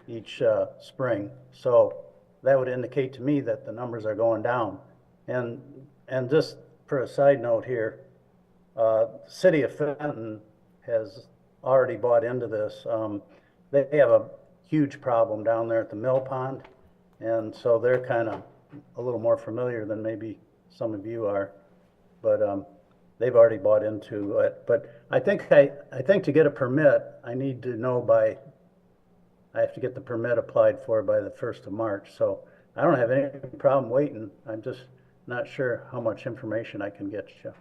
each spring. So that would indicate to me that the numbers are going down. And just for a side note here, the city of Fenton has already bought into this. They have a huge problem down there at the mill pond, and so they're kind of a little more familiar than maybe some of you are. But they've already bought into it. But I think to get a permit, I need to know I have to get the permit applied for by the 1st of March. So I don't have any problem waiting. I'm just not sure how much information I can get you.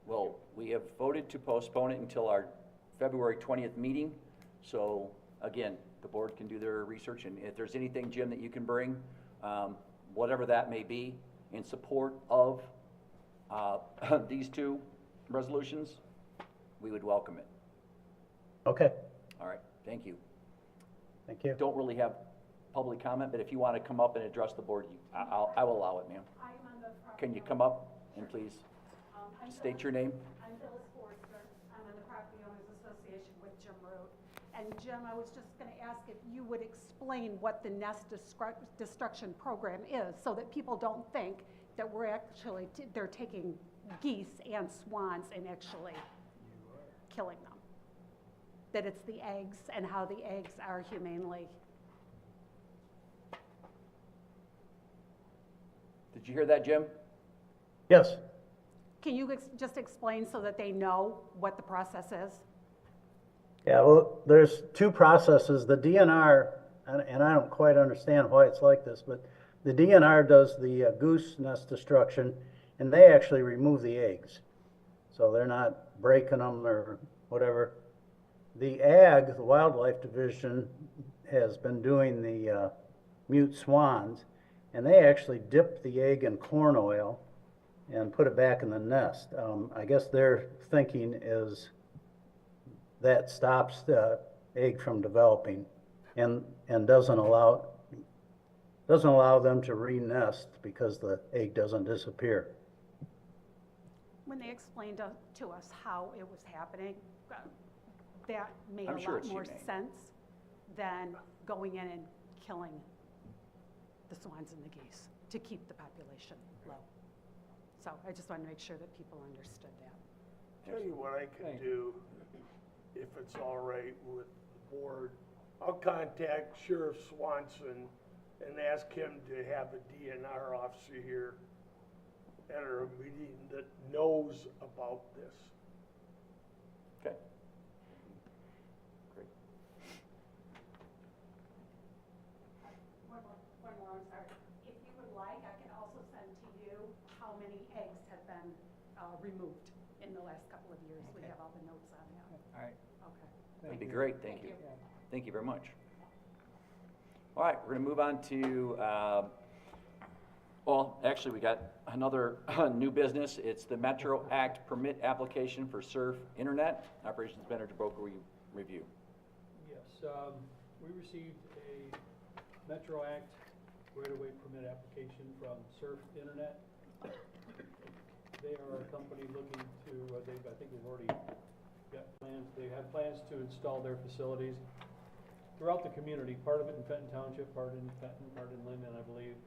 Well, we have voted to postpone it until our February 20th meeting. So again, the board can do their research, and if there's anything, Jim, that you can bring, whatever that may be, in support of these 2 resolutions, we would welcome it. Okay, All right, thank you. thank you. Don't really have public comment, but if you want to come up and address the board, I will allow it, ma'am. Can you come up and please state your name? I'm Phyllis Forster. I'm on the Property Owners Association with Jim Root. And Jim, I was just going to ask if you would explain what the nest destruction program is, so that people don't think that we're actually, they're taking geese and swans and actually killing them. that it's the eggs and how the eggs are humanely. Did you hear that, Jim? Yes. Can you just explain so that they know what the process is? Yeah, well, there's two processes. The DNR, and I don't quite understand why it's like this, but the DNR does the goose nest destruction, and they actually remove the eggs. So they're not breaking them or whatever. The the Wildlife Division, has been doing the mute swans, and they actually dip the egg in corn oil and put it back in the nest. I guess their thinking is that stops the egg from developing and doesn't allow them to re-nest because the egg doesn't disappear. When they explained to us how it was happening, that made I'm a sure lot it's more humane. sense than going in and killing the swans and the geese to keep the population low. So I just wanted to make sure that people understood that. Tell you what I can do, if it's all right with the board. I'll contact Sheriff Swanson and ask him to have a DNR officer here at our meeting that knows about this. Okay. Great. One more, I'm sorry. If you would like, I can also send to you how many eggs have been removed in the last couple of years. We have all the notes on that. All right. Okay. That'd be great, thank you. Thank you very much. All right, we're gonna move on to, well, actually, we got another new business. It's the Metro Act permit application for Surf Internet. Operations Manager Broker, will you review? Yes, we received a Metro Act right-of-way permit application from Surf Internet. They are a company looking to, I think they've already got plans, they have plans to install their facilities throughout the community, part of it in Fenton Township, part in Fenton, part in Linden, I believe,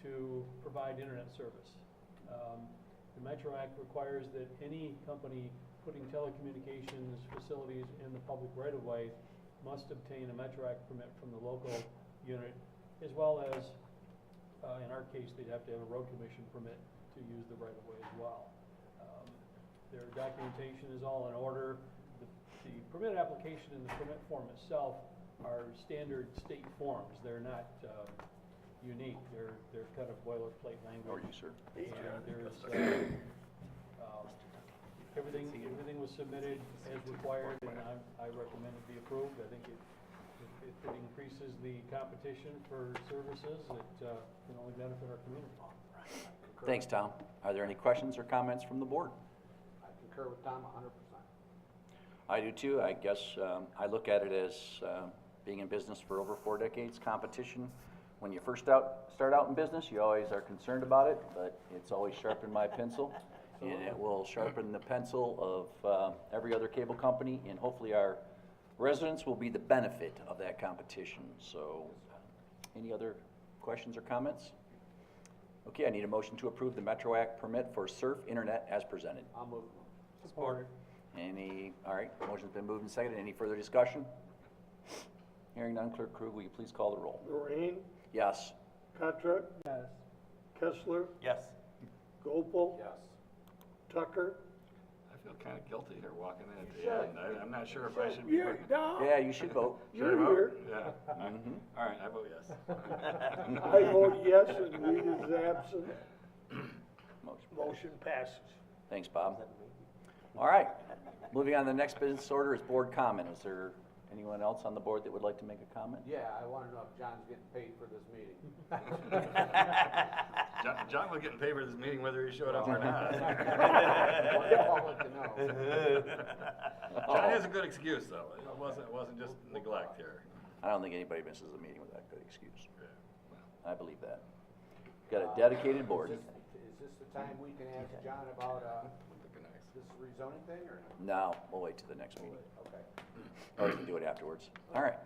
to provide internet service. The Metro Act requires that any company putting telecommunications facilities in the public right-of-way must obtain a Metro Act permit from the local unit, as well as, in our case, they'd have to have a road commission permit to use the right-of-way as well. Their documentation is all in order. The permit application and the permit form itself are standard state forms. They're not unique. They're kind of boilerplate language. How are you, sir? And there's everything was submitted as required, and I recommend it be approved. I think if it increases the competition for services, it can only benefit our community. Thanks, Tom. Are there any questions or comments from the board? I concur with Tom 100%. I do too. I guess I look at it as being in business for over 4 decades. Competition, when you first start out in business, you always are concerned about it, but it's always sharpened my pencil, and it will sharpen the pencil of every other cable company, and hopefully our residents will be the benefit of that competition. So, any other questions or comments? Okay, I need a motion to approve the Metro Act permit for Surf Internet as presented. I'll move. Support. All right, motion's been moved and seconded. Any further discussion? Hearing none, Clerk Krug, will you please call the roll? Lorraine, Yes. Petruk, Yes. Kessler, Yes. Gopel, Yes. Tucker. I feel kind of guilty here walking in at the end. I'm not sure if I should be. You're, no, Yeah, you should vote. Should I you're vote? here. Yeah. Mhm. All right, I vote yes. I vote yes, and Reed is absent. Motion. Motion passes. Thanks, Bob. All right, moving on to the next business order is board comment. Is there anyone else on the board that would like to make a comment? Yeah, I want to know if John's getting paid for this meeting. John was getting paid for this meeting whether he showed up or not. I'll let you know. John has a good excuse though. It wasn't just neglect here. I don't think anybody misses a meeting with that good excuse. I believe that. Got a dedicated board. Is this the time we can ask John about this rezoning thing, or no? No, we'll wait till the next meeting. Okay. Or we can do it afterwards. All right.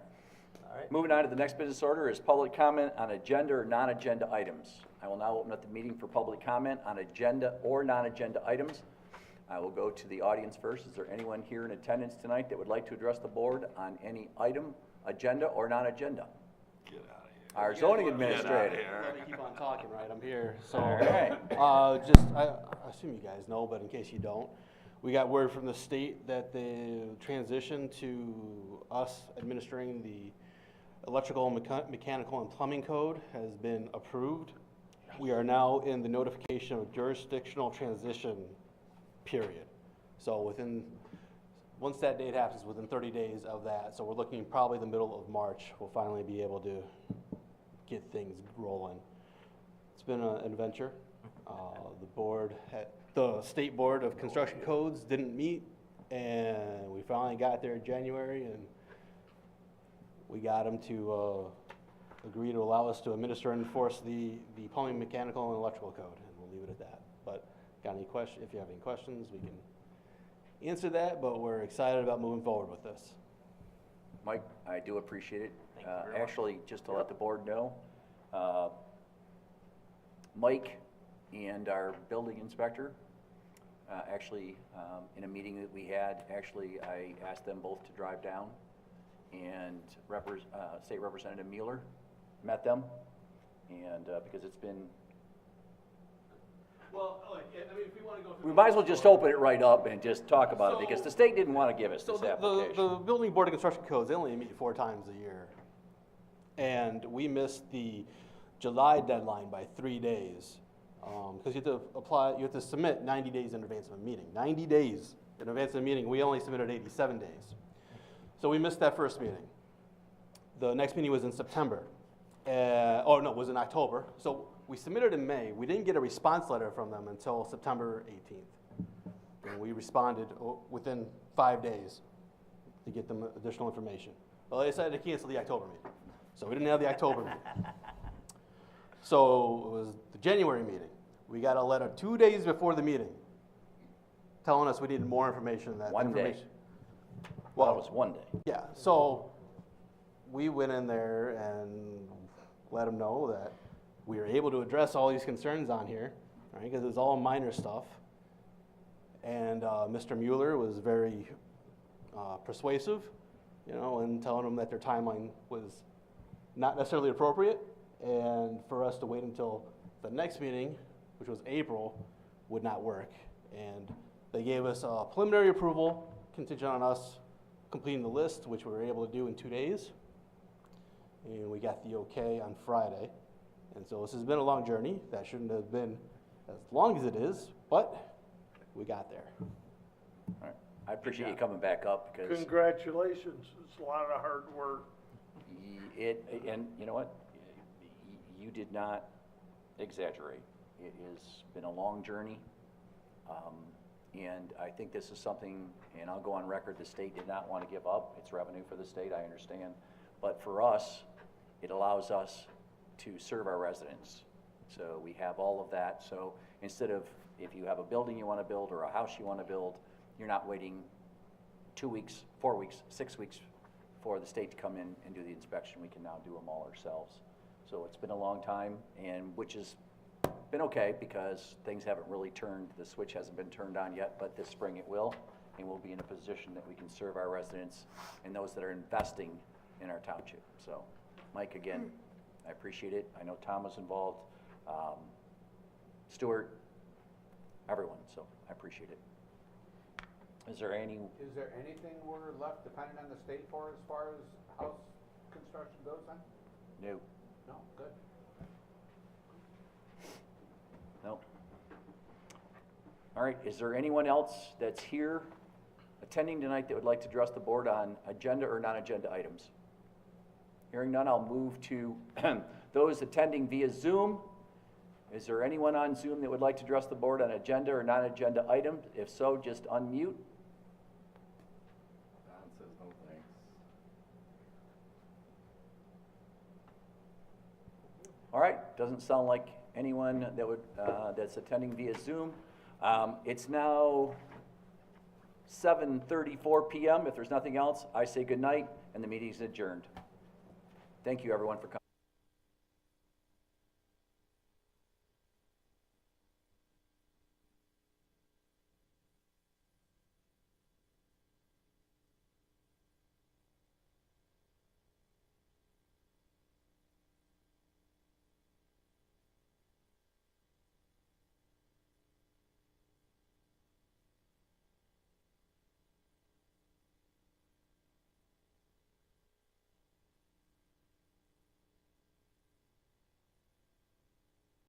Moving on to the next business order is public comment on agenda or non-agenda items. I will now open up the meeting for public comment on agenda or non-agenda items. I will go to the audience first. Is there anyone here in attendance tonight that would like to address the board on any item, agenda or non-agenda? Get out of here. Our zoning Get outta administrator. here. Let me keep on talking, right? I'm here. So, All right. I assume you guys know, but in case you don't, we got word from the state that the transition to us administering the electrical, mechanical, and plumbing code has been approved. We are now in the notification of jurisdictional transition period. So once that date happens, within 30 days of that, so we're looking probably the middle of March, we'll finally be able to get things rolling. It's been an adventure. The State Board of Construction Codes didn't meet, and we finally got there in January, and we got them to agree to allow us to administer and enforce the plumbing, mechanical, and electrical code, and we'll leave it at that. But if you have any questions, we can answer that, but we're excited about moving forward with this. Mike, I do appreciate it. Thank you very much. Actually, just to let the board know, Mike and our building inspector, in a meeting that we had, I asked them both to drive down, and State Representative Mueller met them, and because it's been... Well, if we want to go through... We might as well just open it right up and just talk about it, because the state didn't want to give us this application. The Building Board of Construction Codes, they only meet 4 times a year. And we missed the July deadline by 3 days. Because you have to submit 90 days in advance of a meeting. 90 days in advance of a meeting, we only submitted 87 days. So we missed that first meeting. The next meeting was in September. It was in October. So we submitted in May. We didn't get a response letter from them until September 18th. And we responded within 5 days to get them additional information. Well, they decided to cancel the October meeting. So we didn't have the October meeting. So it was the January meeting. We got a letter 2 days before the meeting telling us we needed more information than that. One day. Well, it was 1 day. Yeah, so we went in there and let them know that we were able to address all these concerns on here, right, because it was all minor stuff. And Mr. Mueller was very persuasive, and telling them that their timeline was not necessarily appropriate, and for us to wait until the next meeting, which was April, would not work. And they gave us a preliminary approval contingent on us completing the list, which we were able to do in 2 days. And we got the okay on Friday. And so this has been a long journey. That shouldn't have been as long as it is, but we got there. All right. I appreciate you coming back up, because... Congratulations, it's a lot of hard work. And you know what? You did not exaggerate. It has been a long journey. And I think this is something, and I'll go on record, the state did not want to give up. It's revenue for the state, I understand. But for us, it allows us to serve our residents. So we have all of that. So instead of, if you have a building you want to build or a house you want to build, you're not waiting 2 weeks, 4 weeks, 6 weeks for the state to come in and do the inspection. We can now do them all ourselves. So it's been a long time, and which has been okay, because things haven't really turned, the switch hasn't been turned on yet, but this spring it will, and we'll be in a position that we can serve our residents and those that are investing in our township. So, Mike, again, I appreciate it. I know Tom was involved, Stuart, everyone, so I appreciate it. Is there anything we're left depending on the state for as far as house construction goes then? No. No, good. No. All right, is there anyone else that's here attending tonight that would like to address the board on agenda or non-agenda items? Hearing none, I'll move to those attending via Zoom. Is there anyone on Zoom that would like to address the board on agenda or non-agenda items? If so, just unmute. Don says no thanks. All right, doesn't sound like anyone that would, that's attending via Zoom. It's now 7:34 p.m. If there's nothing else, I say good night, and the meeting is adjourned. Thank you, everyone, for coming.